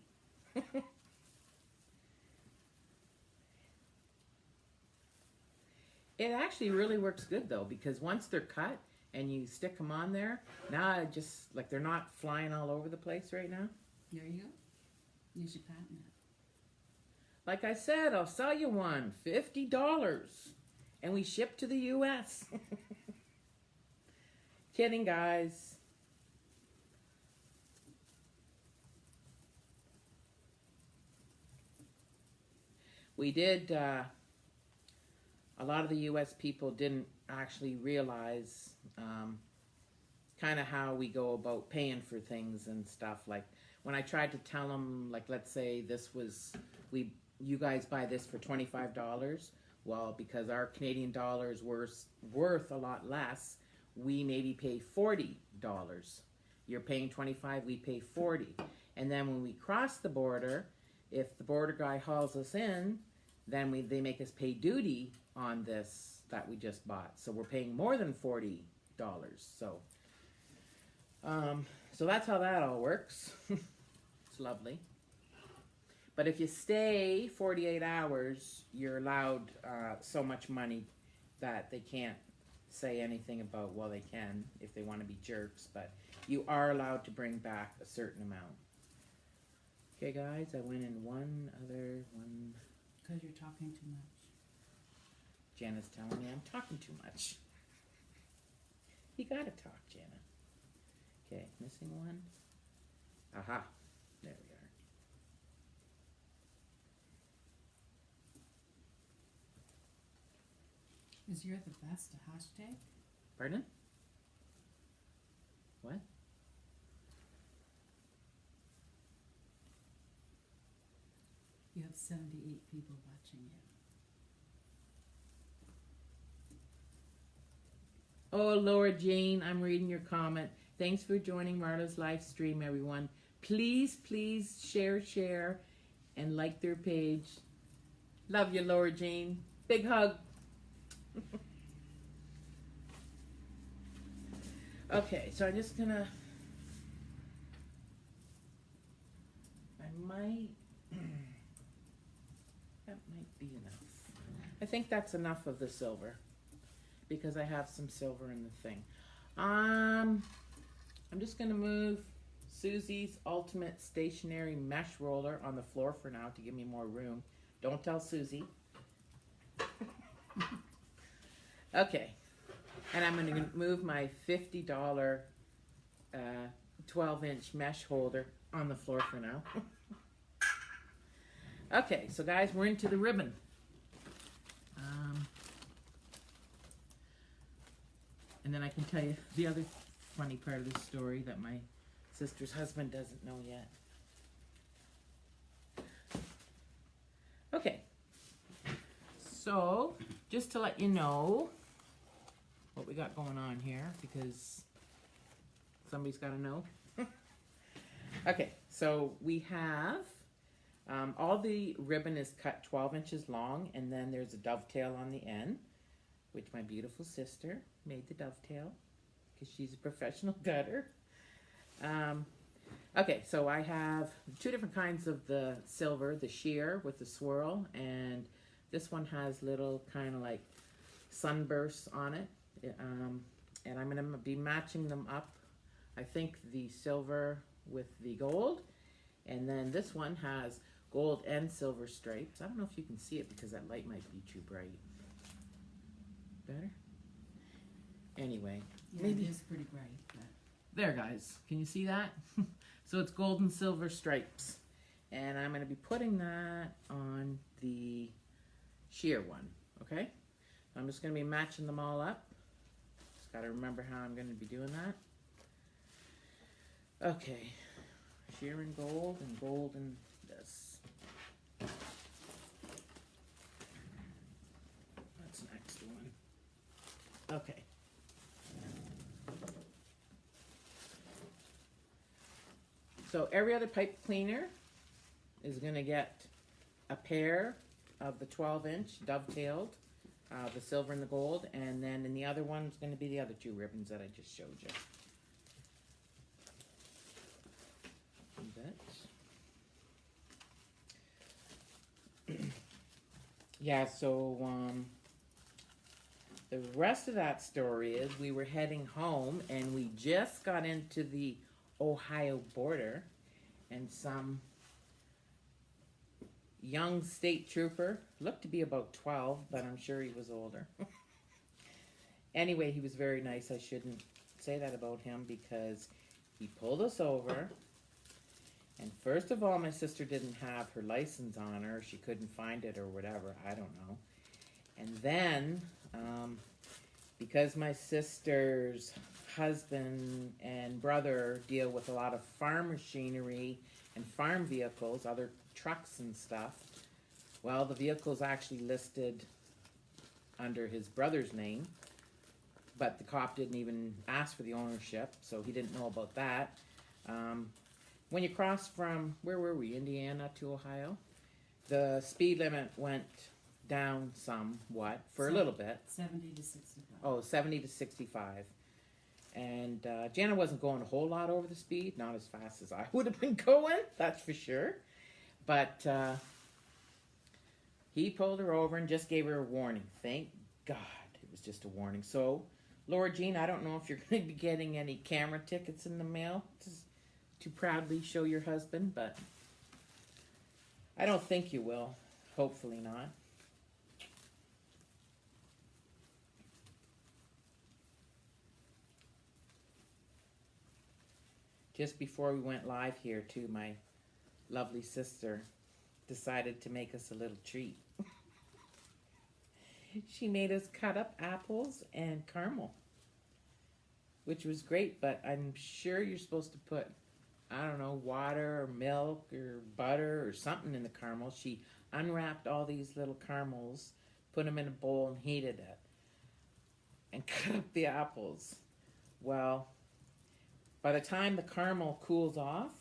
It actually really works good though, because once they're cut and you stick them on there, now I just, like, they're not flying all over the place right now. There you go. You should patent it. Like I said, I'll sell you one, $50. And we ship to the US. Kidding, guys. We did, a lot of the US people didn't actually realize kind of how we go about paying for things and stuff. Like when I tried to tell them, like, let's say this was, you guys buy this for $25. Well, because our Canadian dollar is worth a lot less, we maybe pay $40. You're paying $25, we pay $40. And then when we cross the border, if the border guy hauls us in, then they make us pay duty on this that we just bought. So we're paying more than $40. So, so that's how that all works. It's lovely. But if you stay 48 hours, you're allowed so much money that they can't say anything about, well, they can if they want to be jerks, but you are allowed to bring back a certain amount. Okay, guys, I went in one. Because you're talking too much. Jana's telling me I'm talking too much. You gotta talk, Jana. Okay, missing one. Aha, there we are. Is you're the best a hashtag? Pardon? What? You have 78 people watching you. Oh, Laura Jane, I'm reading your comment. Thanks for joining Marla's live stream, everyone. Please, please share, and like their page. Love you, Laura Jane. Big hug. Okay, so I'm just gonna, I might That might be enough. I think that's enough of the silver because I have some silver in the thing. I'm just gonna move Susie's ultimate stationary mesh roller on the floor for now to give me more room. Don't tell Susie. Okay, and I'm gonna move my $50 12-inch mesh holder on the floor for now. Okay, so guys, we're into the ribbon. And then I can tell you the other funny part of the story that my sister's husband doesn't know yet. Okay, so just to let you know what we got going on here, because somebody's got to know. Okay, so we have all the ribbon is cut 12 inches long, and then there's a dovetail on the end, which my beautiful sister made the dovetail because she's a professional gutter. Okay, so I have two different kinds of the silver, the sheer with the swirl, and this one has little kind of like sunbursts on it. And I'm going to be matching them up. I think the silver with the gold, and then this one has gold and silver stripes. I don't know if you can see it because that light might be too bright. Better? Anyway, Yeah, maybe it is pretty bright. But... There, guys. Can you see that? So it's gold and silver stripes. And I'm going to be putting that on the sheer one, okay? I'm just going to be matching them all up. Just got to remember how I'm going to be doing that. Okay. Sheer and gold and this. That's the next one. Okay. So every other pipe cleaner is going to get a pair of the 12-inch dovetailed, the silver and the gold, and then in the other one is going to be the other two ribbons that I just showed you. Yeah, so the rest of that story is we were heading home and we just got into the Ohio border, and some young state trooper, looked to be about 12, but I'm sure he was older. Anyway, he was very nice. I shouldn't say that about him because he pulled us over. And first of all, my sister didn't have her license on her. She couldn't find it or whatever. I don't know. And then, because my sister's husband and brother deal with a lot of farm machinery and farm vehicles, other trucks and stuff, well, the vehicle's actually listed under his brother's name, but the cop didn't even ask for the ownership, so he didn't know about that. When you cross from, where were we, Indiana to Ohio, the speed limit went down somewhat for a little bit. 70 to 65. Oh, 70 to 65. And Jana wasn't going a whole lot over the speed, not as fast as I would have been going, that's for sure. But he pulled her over and just gave her a warning. Thank God it was just a warning. So, Laura Jean, I don't know if you're going to be getting any camera tickets in the mail to proudly show your husband, but I don't think you will. Hopefully not. Just before we went live here, too, my lovely sister decided to make us a little treat. She made us cut up apples and caramel, which was great, but I'm sure you're supposed to put, I don't know, water or milk or butter or something in the caramel. She unwrapped all these little caramels, put them in a bowl and heated it, and cut up the apples. Well, by the time the caramel cools off,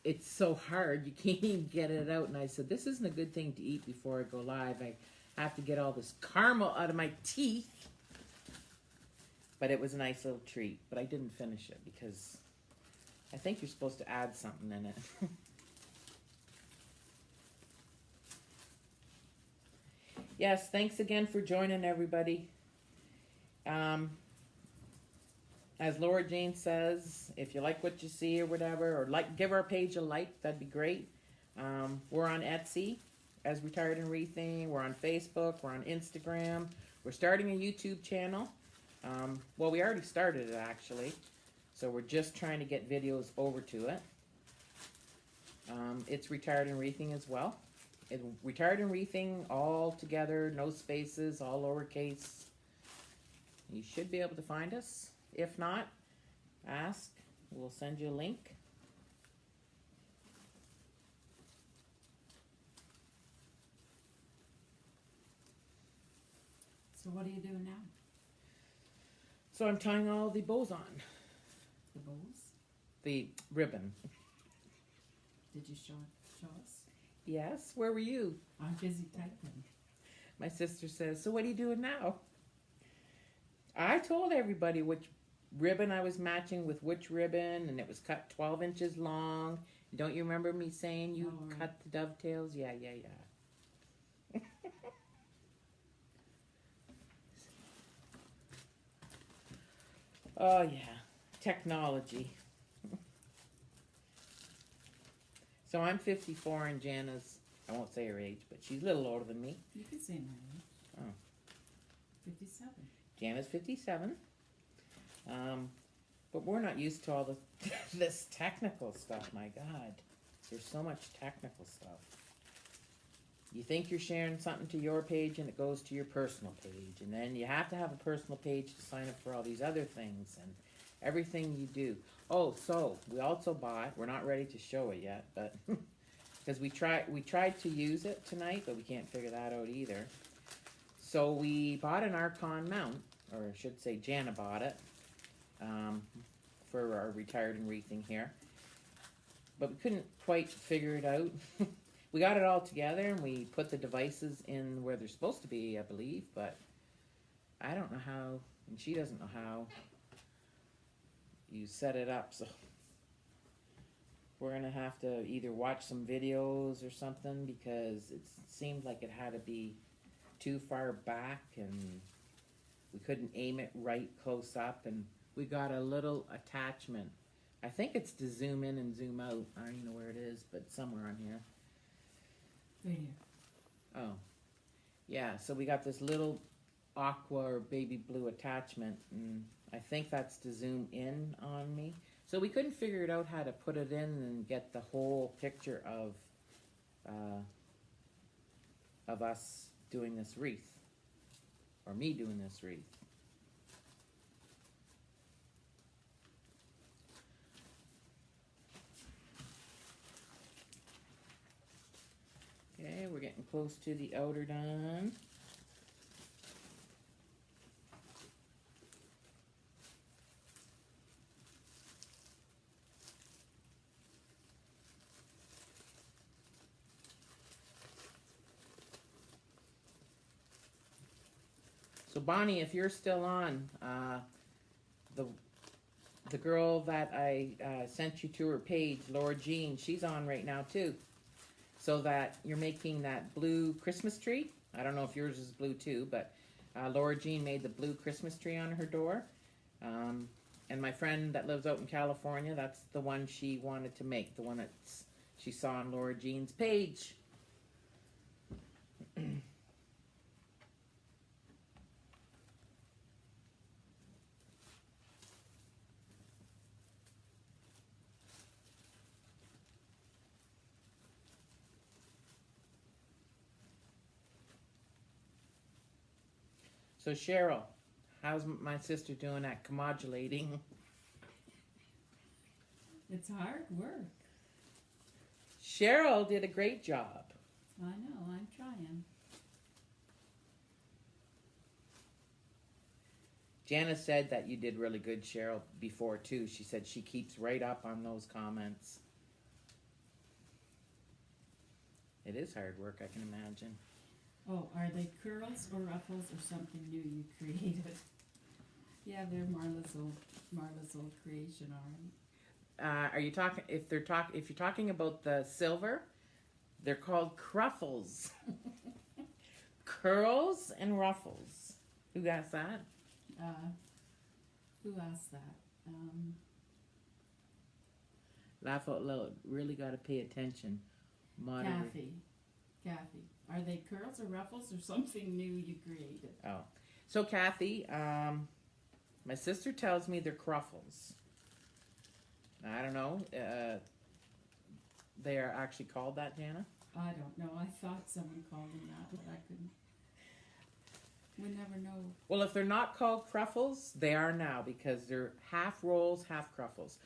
it's so hard you can't even get it out. And I said, this isn't a good thing to eat before I go live. I have to get all this caramel out of my teeth. But it was a nice little treat. But I didn't finish it because I think you're supposed to add something in it. Yes, thanks again for joining, everybody. As Laura Jean says, if you like what you see or whatever, or give our page a like, that'd be great. We're on Etsy as Retired and Rethink. We're on Facebook. We're on Instagram. We're starting a YouTube channel. Well, we already started it, actually. So we're just trying to get videos over to it. It's Retired and Rethink as well. Retired and Rethink, all together, no spaces, all lowercase. You should be able to find us. If not, ask. We'll send you a link. So what are you doing now? So I'm tying all the bows on. The bows? The ribbon. Did you show us? Yes, where were you? I'm busy typing. My sister says, so what are you doing now? I told everybody which ribbon I was matching with which ribbon, and it was cut 12 inches long. Don't you remember me saying you cut the dovetails? Yeah. Oh, yeah. Technology. So I'm 54 and Jana's, I won't say her age, but she's a little older than me. You can say my age. Oh. 57. Jana's 57. But we're not used to all this technical stuff, my God. There's so much technical stuff. You think you're sharing something to your page and it goes to your personal page. And then you have to have a personal page to sign up for all these other things and everything you do. Oh, so we also bought, we're not ready to show it yet, but because we tried to use it tonight, but we can't figure that out either. So we bought an Archon mount, or I should say Jana bought it, for our Retired and Rethink here. But we couldn't quite figure it out. We got it all together and we put the devices in where they're supposed to be, I believe, but I don't know how, and she doesn't know how you set it up, so we're gonna have to either watch some videos or something, because it seemed like it had to be too far back and we couldn't aim it right close up, and we got a little attachment. I think it's to zoom in and zoom out. I don't even know where it is, but somewhere on here. Right here. Oh, yeah, so we got this little aqua or baby blue attachment, and I think that's to zoom in on me. So we couldn't figure it out how to put it in and get the whole picture of us doing this wreath, or me doing this wreath. Okay, we're getting close to the outer done. So Bonnie, if you're still on, the girl that I sent you to her page, Laura Jean, she's on right now too. So that you're making that blue Christmas tree. I don't know if yours is blue too, but Laura Jean made the blue Christmas tree on her door. And my friend that lives out in California, that's the one she wanted to make, the one that she saw on Laura Jean's page. So Cheryl, how's my sister doing at commodulating? It's hard work. Cheryl did a great job. I know, I'm trying. Janice said that you did really good, Cheryl, before too. She said she keeps right up on those comments. It is hard work, I can imagine. Oh, are they curls or ruffles or something new you created? Yeah, they're Marla's old creation, alright. are you talking? If you're talking about the silver, they're called cruffles. Curls and ruffles. Who asked that? Who asked that? Laugh out loud. Really got to pay attention. Monitor. Kathy. Are they curls or ruffles or something new you created? Oh. So, Kathy, my sister tells me they're cruffles. I don't know. They are actually called that, Jana? I don't know. I thought someone called them that, but I couldn't. We never know. Well, if they're not called cruffles, they are now because they're half rolls, half cruffles.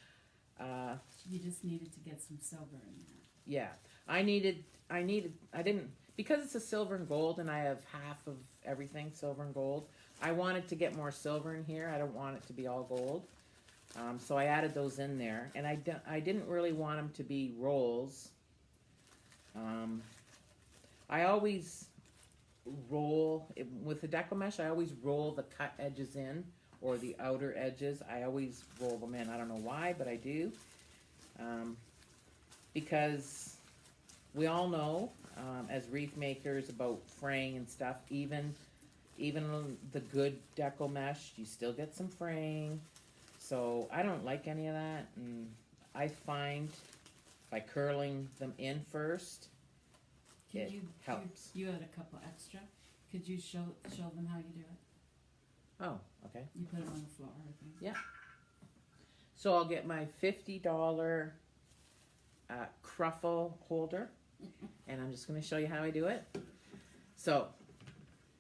You just needed to get some silver in there. Yeah. I didn't, because it's a silver and gold and I have half of everything silver and gold, I wanted to get more silver in here. I don't want it to be all gold. So I added those in there. And I didn't really want them to be rolls. I always roll, with the Deco mesh, I always roll the cut edges in, or the outer edges. I always roll them in. I don't know why, but I do. Because we all know, as wreath makers, about fraying and stuff, even the good Deco mesh, you still get some fraying. So I don't like any of that, and I find by curling them in first, it helps. You had a couple extra. Could you show them how you do it? Oh, okay. You put them on the floor, I think. Yeah. So I'll get my $50 cruffle holder, and I'm just going to show you how I do it. So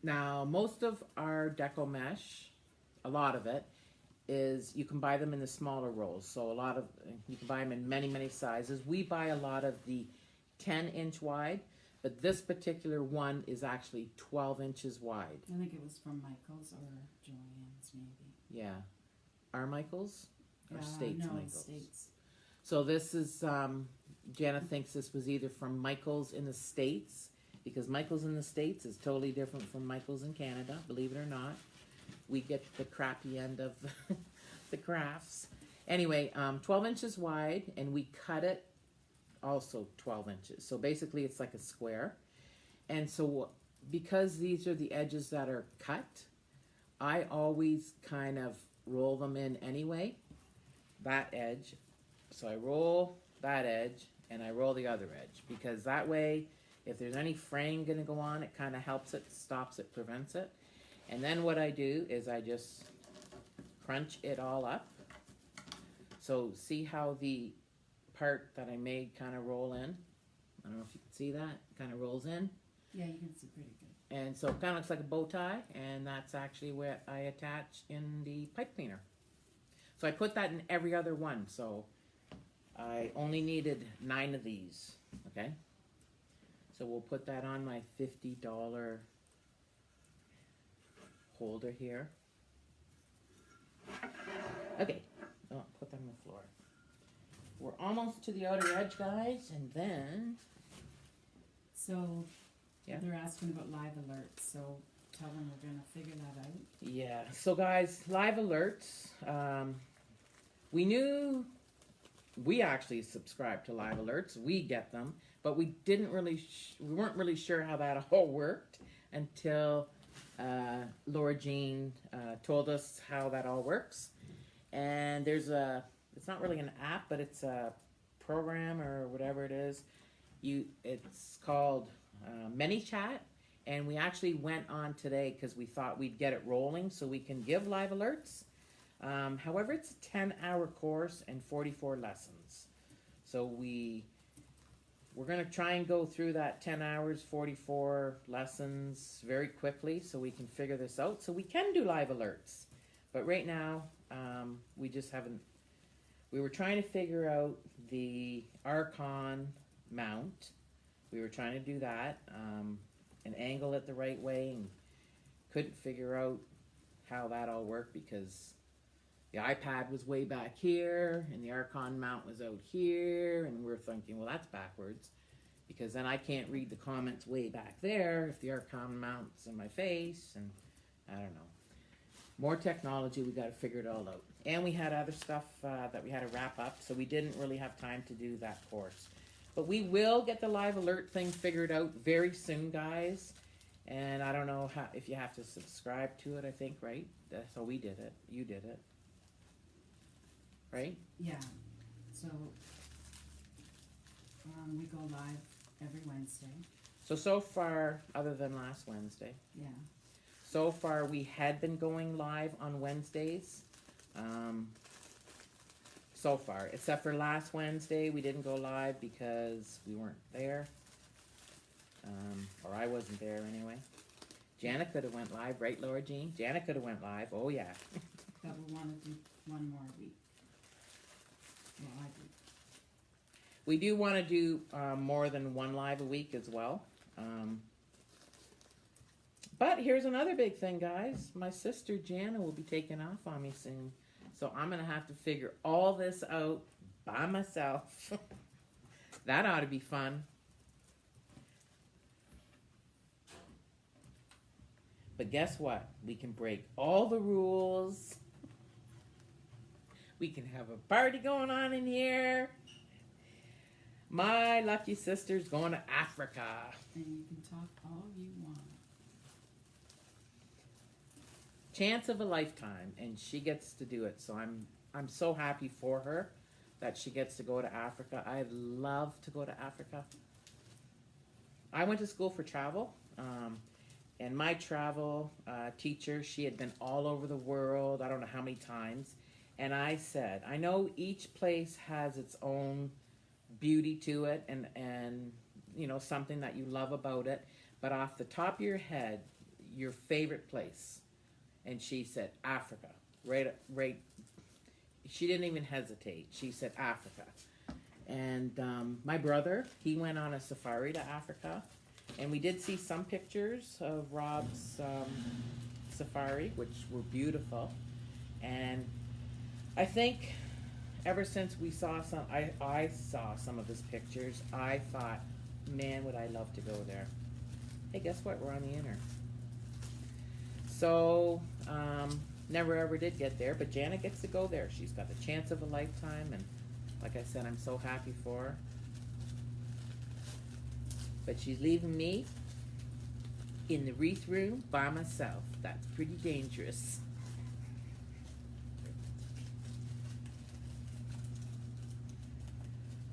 now most of our Deco mesh, a lot of it, is you can buy them in the smaller rolls. So you can buy them in many sizes. We buy a lot of the 10-inch wide, but this particular one is actually 12 inches wide. I think it was from Michael's or Joanne's, maybe. Yeah. Our Michael's? Or States no, Michael's? States. So this is, Jana thinks this was either from Michael's in the States, because Michael's in the States is totally different from Michael's in Canada, believe it or not. We get the crappy end of the crafts. Anyway, 12 inches wide, and we cut it also 12 inches. So basically it's like a square. And so because these are the edges that are cut, I always kind of roll them in anyway, that edge. So I roll that edge and I roll the other edge, because that way if there's any fraying going to go on, it kind of helps it, stops it, prevents it. And then what I do is I just crunch it all up. So see how the part that I made kind of roll in? I don't know if you can see that. Kind of rolls in. Yeah, you can see pretty good. And so it kind of looks like a bow tie, and that's actually what I attach in the pipe cleaner. So I put that in every other one, so I only needed 9 of these, okay? So we'll put that on my $50 holder here. Okay, oh, put that on the floor. We're almost to the outer edge, guys, and then... So, yeah, they're asking about live alerts, so tell them we're going to figure that out. Yeah, so guys, live alerts, we actually subscribe to live alerts. We get them, but we weren't really sure how that all worked until Laura Jean told us how that all works. And it's not really an app, but it's a program or whatever it is. It's called ManyChat, and we actually went on today because we thought we'd get it rolling so we can give live alerts. However, it's a 10-hour course and 44 lessons. So we're going to try and go through that 10 hours, 44 lessons very quickly so we can figure this out. So we can do live alerts. But right now, we just haven't. We were trying to figure out the Archon mount. We were trying to do that and angle it the right way, and couldn't figure out how that all worked because the iPad was way back here and the Archon mount was out here, and we're thinking, well, that's backwards, because then I can't read the comments way back there if the Archon mount's in my face, and I don't know. more technology. We got to figure it all out. And we had other stuff that we had to wrap up, so we didn't really have time to do that course. But we will get the live alert thing figured out very soon, guys. And I don't know how, if you have to subscribe to it, I think, right? That's how we did it. You did it. Right? Yeah, so, we go live every Wednesday, So far, other than last Wednesday, yeah. so far we had been going live on Wednesdays. So far, except for last Wednesday, we didn't go live because we weren't there. Or I wasn't there anyway. Janet could have went live, right, Laura Jean? Janet could have went live, oh yeah. But we wanna do one more week. Well, I do. We do want to do more than one live a week as well. But here's another big thing, guys. My sister Jana will be taking off on me soon. So I'm going to have to figure all this out by myself. That ought to be fun. But guess what? We can break all the rules. We can have a party going on in here. My lucky sister's going to Africa. And you can talk all you want. Chance of a lifetime, and she gets to do it. So I'm so happy for her that she gets to go to Africa. I'd love to go to Africa. I went to school for travel, and my travel teacher, she had been all over the world, I don't know how many times, and I said, I know each place has its own beauty to it and you know, something that you love about it, but off the top of your head, your favorite place. And she said Africa. Right. She didn't even hesitate. She said Africa. And my brother, he went on a safari to Africa, and we did see some pictures of Rob's safari, which were beautiful. And I think ever since we saw some, I saw some of his pictures, I thought, man, would I love to go there. Hey, guess what? We're on the inner. So, never ever did get there, but Janet gets to go there. She's got the chance of a lifetime, and like I said, I'm so happy for her. But she's leaving me in the Wreath room by myself. That's pretty dangerous.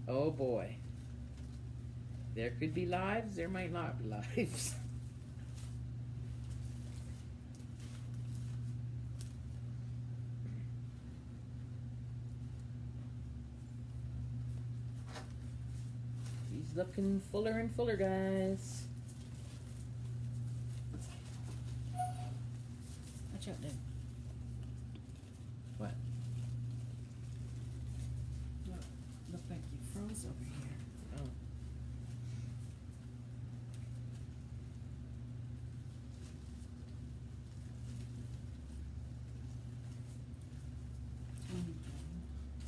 Oh boy. There could be lives, there might not be lives. He's looking fuller and fuller, guys. Watch out, Dave. What? Look like you froze over here. Oh. Tony,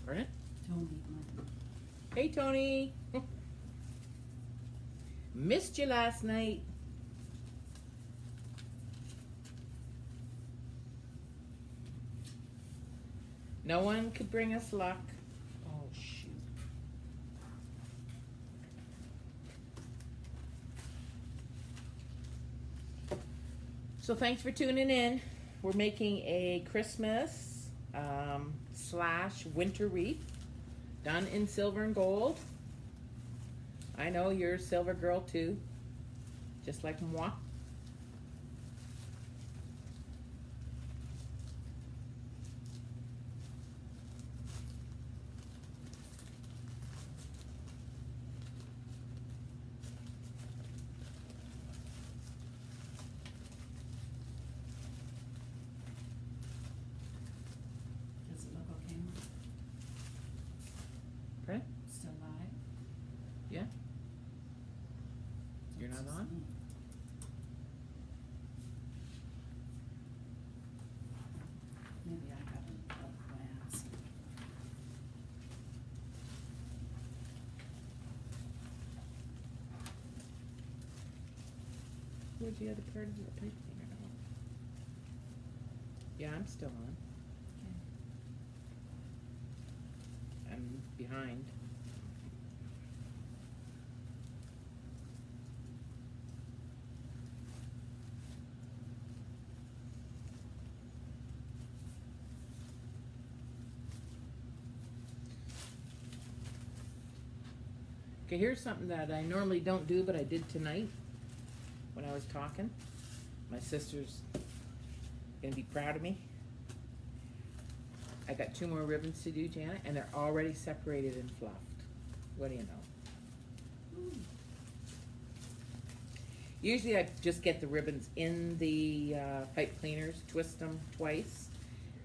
Pardon? Tony, Martin. Hey, Tony. Missed you last night. No one could bring us luck. Oh, shoot. So thanks for tuning in. We're making a Christmas / winter wreath done in silver and gold. I know you're a silver girl too, just like moi. Does it look okay? Okay? Still live? Yeah? You're not on? Maybe I got a glance. Where's the other part of the pipe cleaner? Yeah, I'm still on. I'm behind. Okay, here's something that I normally don't do, but I did tonight when I was talking. My sister's gonna be proud of me. I got 2 more ribbons to do, Janet, and they're already separated and fluffed. What do you know? Usually I just get the ribbons in the pipe cleaners, twist them twice,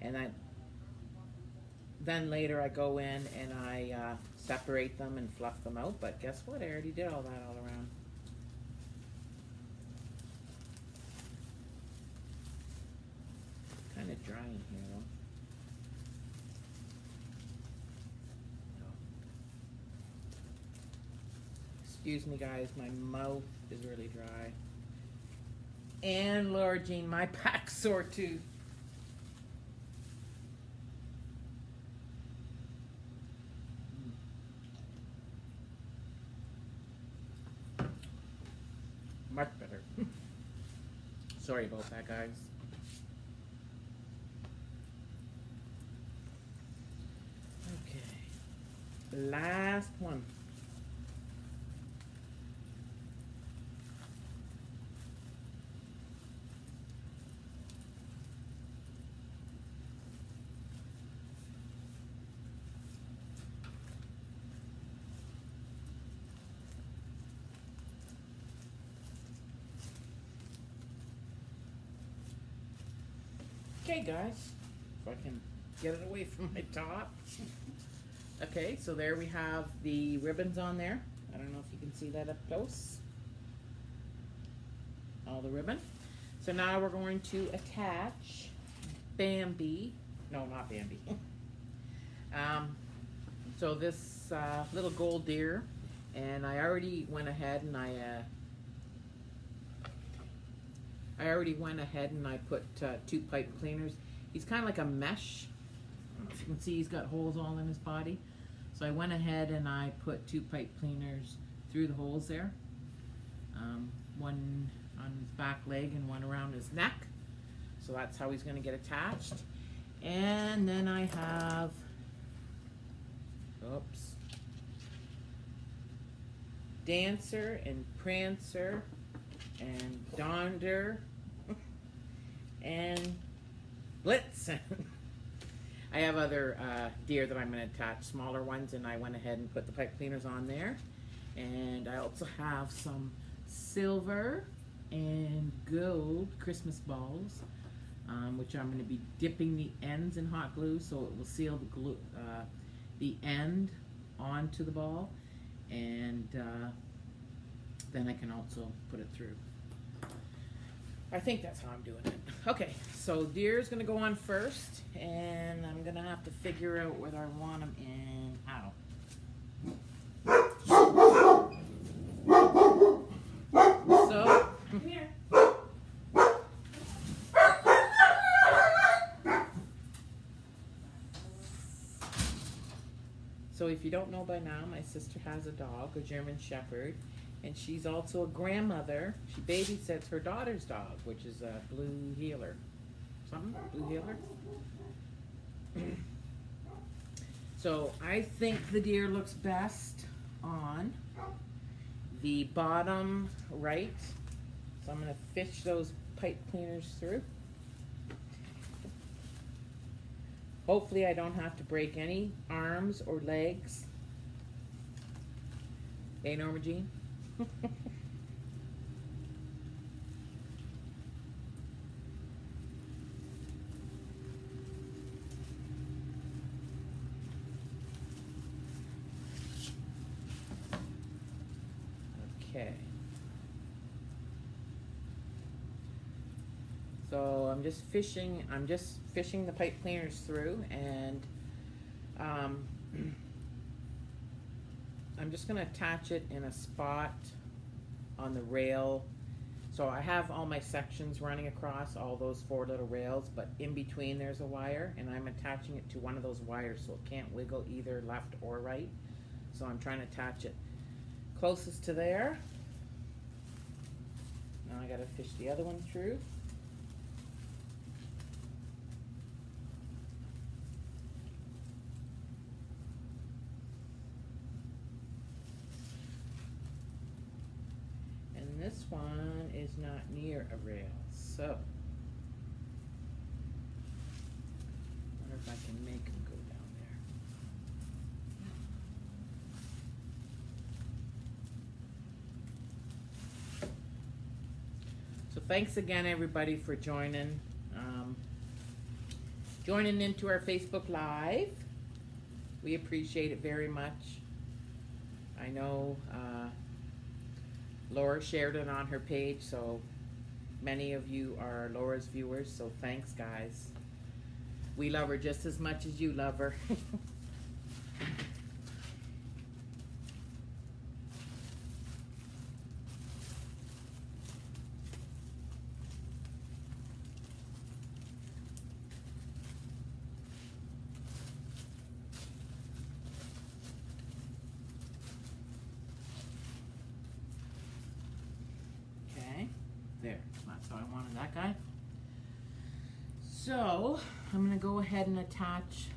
and then later I go in and I separate them and fluff them out, but guess what? I already did all that all around. Kind of dry in here though. Excuse me guys, my mouth is really dry. And Laura Jean, my back's sore too. Much better. Sorry about that, guys. Okay. Last one. Okay, guys, if I can get it away from my top. Okay, so there we have the ribbons on there. I don't know if you can see that up close. All the ribbon. So now we're going to attach Bambi. No, not Bambi. So this little gold deer, and I already went ahead and I put 2 pipe cleaners. He's kind of like a mesh. I don't know if you can see he's got holes all in his body. So I went ahead and I put 2 pipe cleaners through the holes there. One on his back leg and one around his neck. So that's how he's going to get attached. And then I have, oops, Dancer and Prancer and Donder and Blitzen. I have other deer that I'm going to attach, smaller ones, and I went ahead and put the pipe cleaners on there. And I also have some silver and gold Christmas balls, which I'm going to be dipping the ends in hot glue so it will seal the glue, the end onto the ball, and then I can also put it through. I think that's how I'm doing it. Okay, so deer's gonna go on first, and I'm gonna have to figure out whether I want them in how. So, come here. So if you don't know by now, my sister has a dog, a German Shepherd, and she's also a grandmother. She babysits her daughter's dog, which is a blue heeler. Something? Blue heeler? So I think the deer looks best on the bottom right. So I'm going to fish those pipe cleaners through. Hopefully I don't have to break any arms or legs. Hey, Norma Jean? Okay. So I'm just fishing the pipe cleaners through, and I'm just going to attach it in a spot on the rail So I have all my sections running across all those 4 little rails, but in between there's a wire, and I'm attaching it to one of those wires so it can't wiggle either left or right. So I'm trying to attach it closest to there. Now I gotta fish the other one through. And this one is not near a rail, so I wonder if I can make them go down there. So thanks again, everybody, for joining into our Facebook Live. We appreciate it very much. I know Laura shared it on her page, so many of you are Laura's viewers, so thanks, guys. We love her just as much as you love her. There, that's how I wanted that guy. So, I'm going to go ahead and attach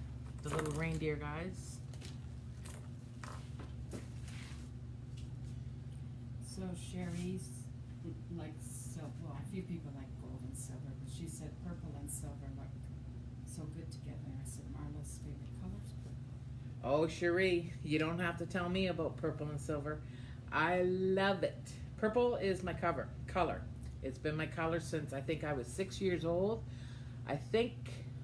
the little reindeer guys. So Sherry's likes, well, a few people like gold and silver, but she said purple and silver look so good together. I said Marla's favorite colors. Oh, Cherie, you don't have to tell me about purple and silver. I love it. Purple is my color. It's been my color since I think I was 6 years old. I think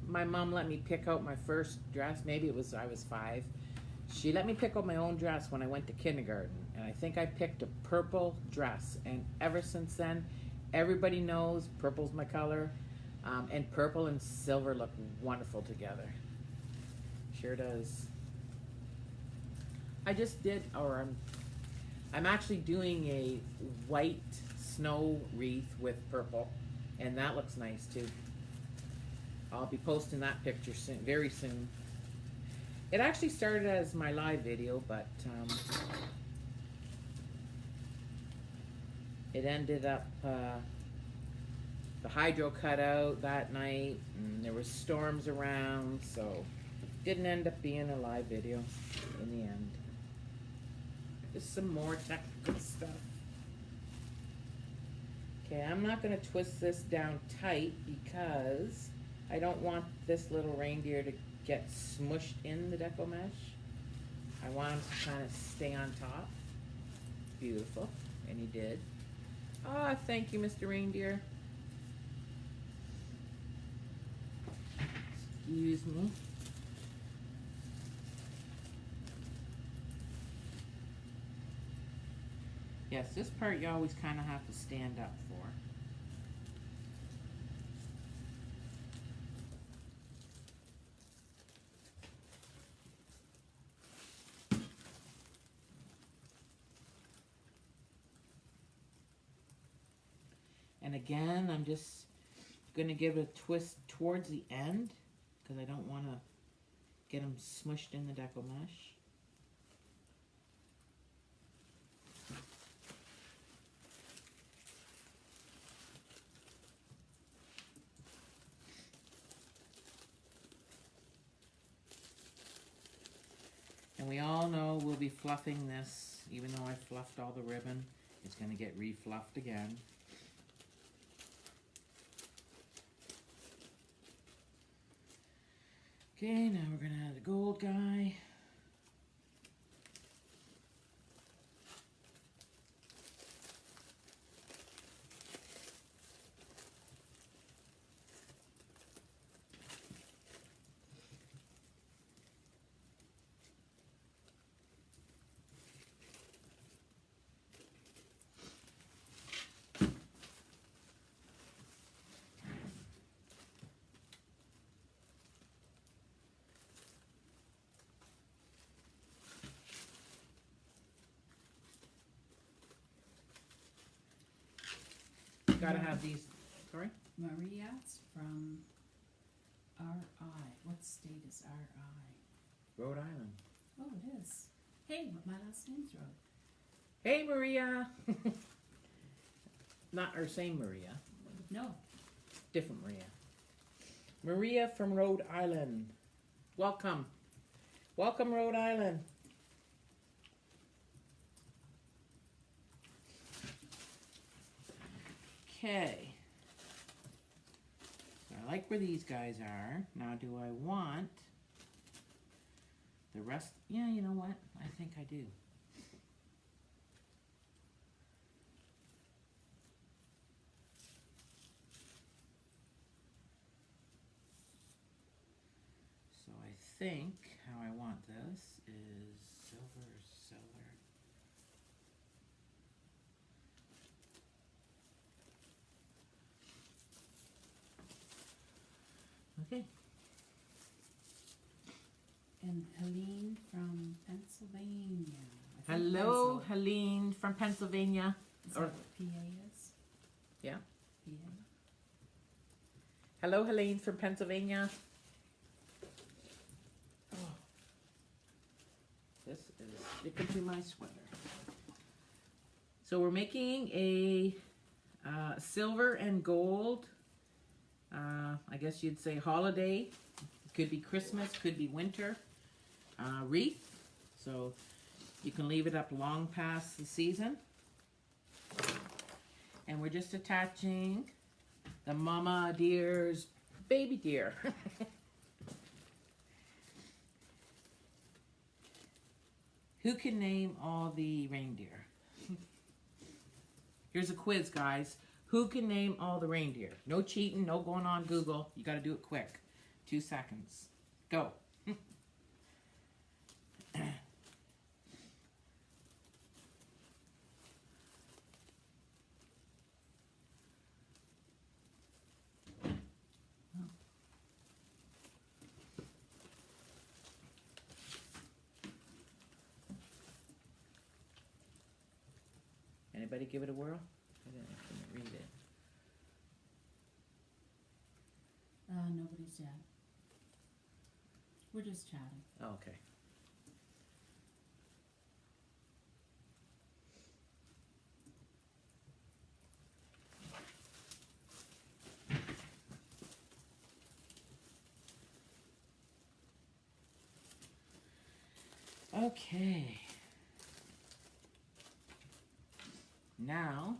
my mom let me pick out my first dress. Maybe I was 5. She let me pick out my own dress when I went to kindergarten. And I think I picked a purple dress. And ever since then, everybody knows purple's my color. And purple and silver look wonderful together. Sure does. I just did, or I'm actually doing a white snow wreath with purple, and that looks nice too. I'll be posting that picture soon, very soon. It actually started as my live video, but it ended up the hydro cut out that night, and there were storms around, so it didn't end up being a live video in the end. Just some more technical stuff. Okay, I'm not going to twist this down tight because I don't want this little reindeer to get smushed in the Deco mesh. I want him to kind of stay on top. Beautiful. And he did. Ah, thank you, Mr. Reindeer. Excuse me. Yes, this part you always kind of have to stand up for. And again, I'm just going to give it a twist towards the end because I don't want to get them smushed in the Deco mesh. And we all know we'll be fluffing this, even though I fluffed all the ribbon, it's going to get re-fluffed again. Okay, now we're going to add the gold guy. gotta have these. Sorry? Maria's from RI. What state is RI? Rhode Island. Oh, it is. Hey, my last name's Rhode. Hey, Maria. Not our same Maria. No. Different Maria. Maria from Rhode Island. Welcome. Welcome, Rhode Island. Okay. So I like where these guys are. Now, do I want the rest? Yeah, you know what? I think I do. So I think how I want this is silver, silver. Okay. And Helene from Pennsylvania. I think Hello, Pennsylvania. Helene from Pennsylvania. Is that what PA is? Yeah. PA. Hello, Helene from Pennsylvania. Oh. This is sticking to my sweater. So we're making a silver and gold, I guess you'd say holiday. Could be Christmas, could be winter. Wreath. So you can leave it up long past the season. And we're just attaching the mama deer's baby deer. Who can name all the reindeer? Here's a quiz, guys. Who can name all the reindeer? No cheating, no going on Google. You got to do it quick. 2 seconds. Go. Anybody give it a whirl? I couldn't read it. Nobody's yet. We're just chatting. Oh, okay. Okay. Now,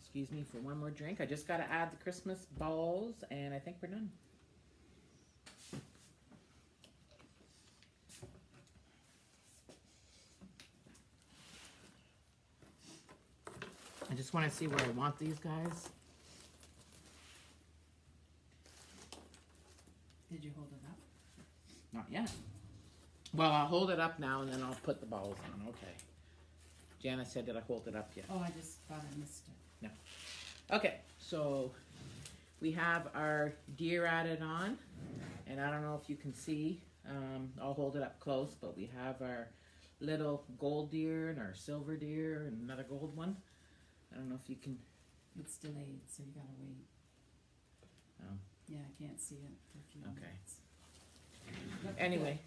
excuse me for one more drink. I just got to add the Christmas balls, and I think we're done. I just want to see where I want these guys. Did you hold it up? Not yet. Well, I'll hold it up now, and then I'll put the balls on. Okay. Jana said, did I hold it up yet? Oh, I just thought I missed it. No. Okay, so we have our deer added on, and I don't know if you can see. I'll hold it up close, but we have our little gold deer and our silver deer and another gold one. I don't know if you can. It's delayed, so you gotta wait. Oh. Yeah, I can't see it for a few Okay. minutes. Look Anyway,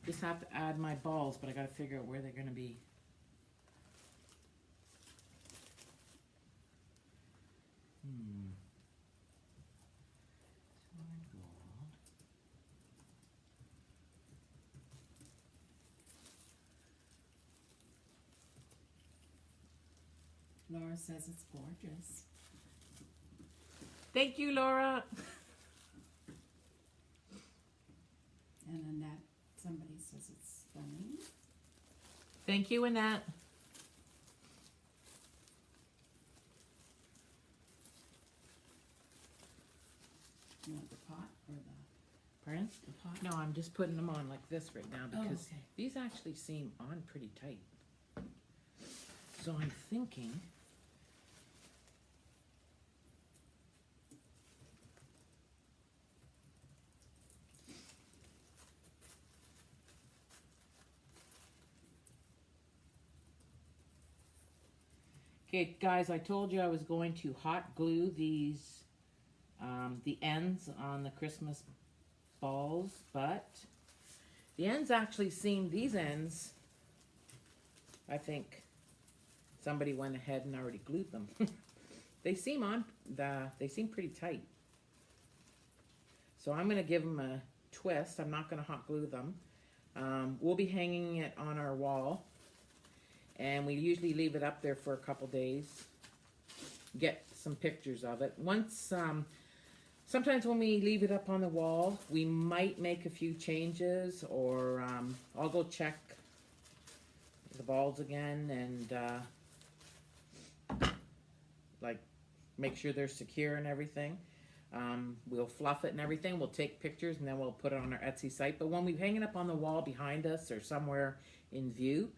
just have to add my balls, but I gotta figure out where they're gonna be. Silver and gold. Laura says it's gorgeous. Thank you, Laura. And Annette, somebody says it's stunning. Thank you, Annette. You want the pot or the Pardon? pot? No, I'm just putting them on like this right now Oh, because okay. these actually seem on pretty tight. So I'm thinking. Okay, guys, I told you I was going to hot glue these, the ends on the Christmas balls, but the ends actually seem, these ends, I think somebody went ahead and already glued them. They seem they seem pretty tight. So I'm going to give them a twist. I'm not going to hot glue them. We'll be hanging it on our wall, and we usually leave it up there for a couple days. Get some pictures of it. Once, sometimes when we leave it up on the wall, we might make a few changes, or I'll go check the balls again and like make sure they're secure and everything. We'll fluff it and everything. We'll take pictures and then we'll put it on our Etsy site. But when we hang it up on the wall behind us or somewhere in view,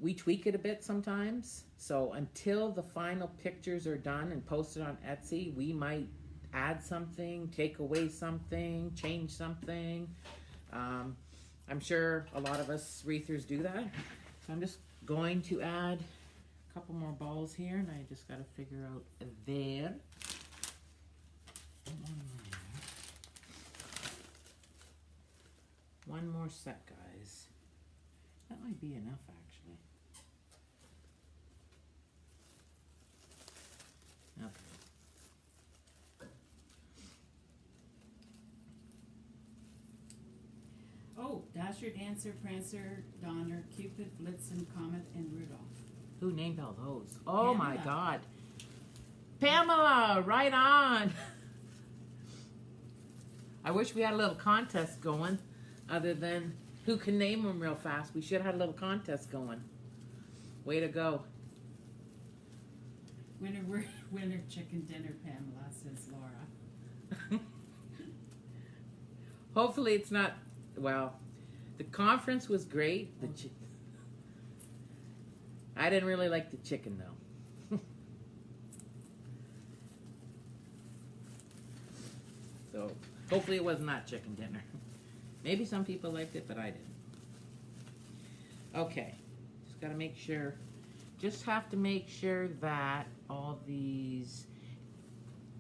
we tweak it a bit sometimes. So until the final pictures are done and posted on Etsy, we might add something, take away something, change something. I'm sure a lot of us wreathers do that. So I'm just going to add a couple more balls here, and I just got to figure out there. One more set, guys. That might be enough, actually. Okay. Oh, Dasher, Dancer, Prancer, Donner, Cupid, Blitzen, Comet, and Rudolph. Who named all those? Oh my Pamela. God. Pamela, right on. I wish we had a little contest going, other than who can name them real fast. We should have had a little contest going. Way to go. Winner chicken dinner, Pamela, says Laura. Hopefully it's not, well, the conference was great. I didn't really like the chicken though. So hopefully it was not chicken dinner. Maybe some people liked it, but I didn't. Okay, just gotta make sure, just have to make sure that all these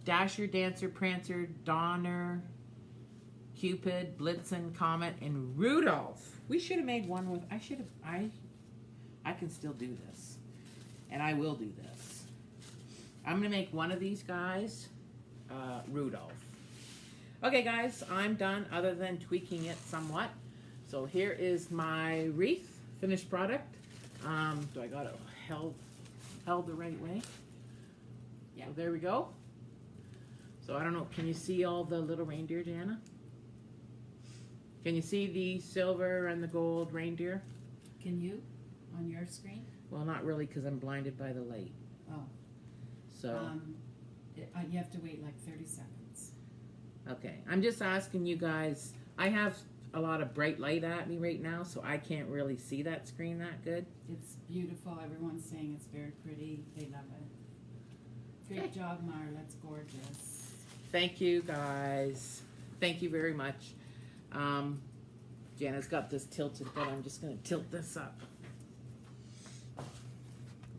Dasher, Dancer, Prancer, Donner, Cupid, Blitzen, Comet, and Rudolph. We should have made one with, I can still do this. And I will do this. I'm gonna make one of these guys, Rudolph. Okay guys, I'm done other than tweaking it somewhat. So here is my wreath, finished product. Do I got it held the right way? Yeah. So there we go. So I don't know, can you see all the little reindeer, Jana? Can you see the silver and the gold reindeer? Can you? On your screen? Well, not really, because I'm blinded by the light. Oh. So. You have to wait like 30 seconds. Okay. I'm just asking you guys. I have a lot of bright light at me right now, so I can't really see that screen that good. It's beautiful. Everyone's saying it's very pretty. They love it. Great job, Marla. It's gorgeous. Thank you, guys. Thank you very much. Jana's got this tilted, but I'm just going to tilt this up. I'm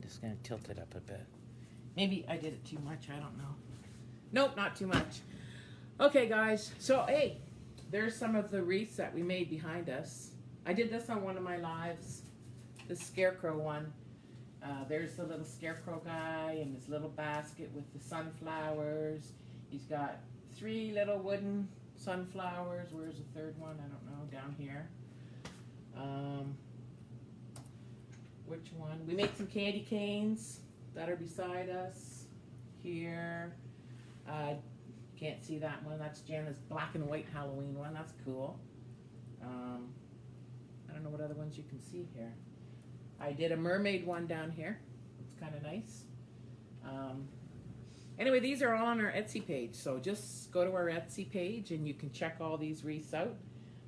just going to tilt it up a bit. Maybe I did it too much. I don't know. Nope, not too much. Okay, guys. So, hey, there's some of the wreaths that we made behind us. I did this on one of my lives, the scarecrow one. There's the little scarecrow guy in his little basket with the sunflowers. He's got 3 little wooden sunflowers. Where's the third one? I don't know. Down here. Which one? We made some candy canes that are beside us here. Can't see that one. That's Jana's black and white Halloween one. That's cool. I don't know what other ones you can see here. I did a mermaid one down here. It's kind of nice. Anyway, these are all on our Etsy page. So just go to our Etsy page and you can check all these wreaths out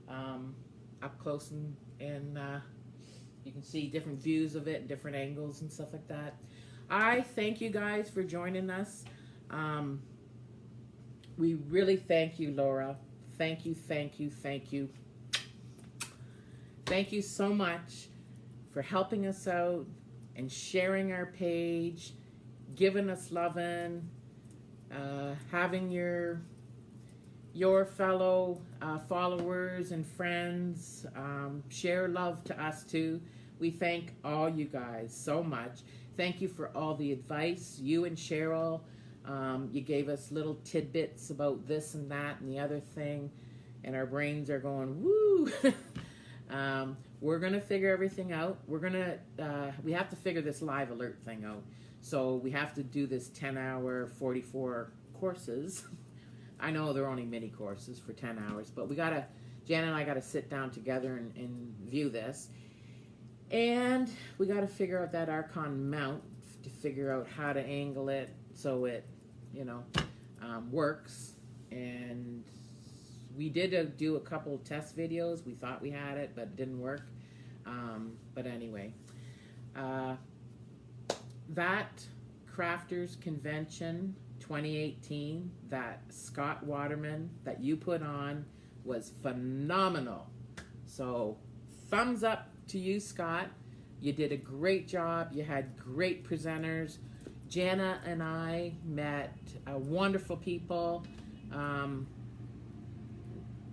up close, and you can see different views of it, different angles and stuff like that. I thank you guys for joining us. We really thank you, Laura. Thank you, thank you, thank you. Thank you so much for helping us out and sharing our page, giving us loving, having your fellow followers and friends share love to us too. We thank all you guys so much. Thank you for all the advice. You and Cheryl, you gave us little tidbits about this and that and the other thing, and our brains are going, woo! We're going to figure everything out. We have to figure this live alert thing out. So we have to do this 10-hour, 44 courses. I know they're only mini courses for 10 hours, but Jan and I got to sit down together and view this. And we got to figure out that Archon mount to figure out how to angle it so it, works. And we did do a couple of test videos. We thought we had it, but it didn't work. But anyway, that Crafters Convention 2018, that Scott Waterman that you put on was phenomenal. So thumbs up to you, Scott. You did a great job. You had great presenters. Jana and I met wonderful people.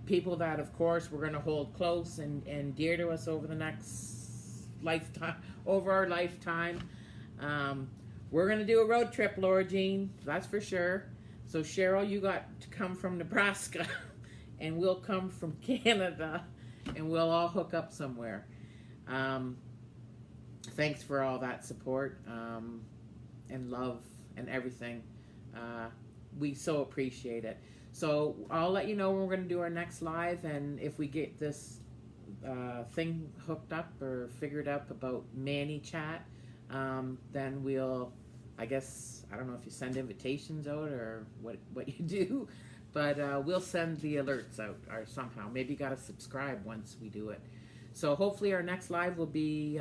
People that, of course, we're going to hold close and dear to us over the next lifetime, over our lifetime. We're going to do a road trip, Laura Jean, that's for sure. So, Cheryl, you got to come from Nebraska, and we'll come from Canada, and we'll all hook up somewhere. Thanks for all that support and love and everything. We so appreciate it. So I'll let you know when we're going to do our next live, and if we get this thing hooked up or figured up about Manny Chat, then we'll, I guess, I don't know if you send invitations out or what you do, but we'll send the alerts out or somehow. Maybe you got to subscribe once we do it. So hopefully our next live will be,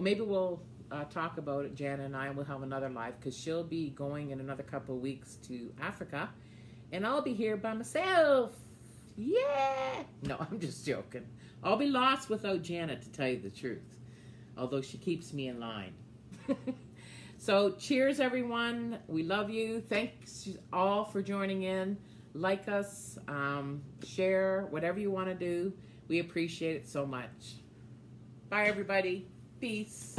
maybe we'll talk about it, Jana and I, and we'll have another live because she'll be going in another couple of weeks to Africa. And I'll be here by myself. Yeah! No, I'm just joking. I'll be lost without Janet, to tell you the truth. Although she keeps me in line. So, cheers, everyone. We love you. Thanks all for joining in. Like us. Share. Whatever you want to do. We appreciate it so much. Bye, everybody. Peace.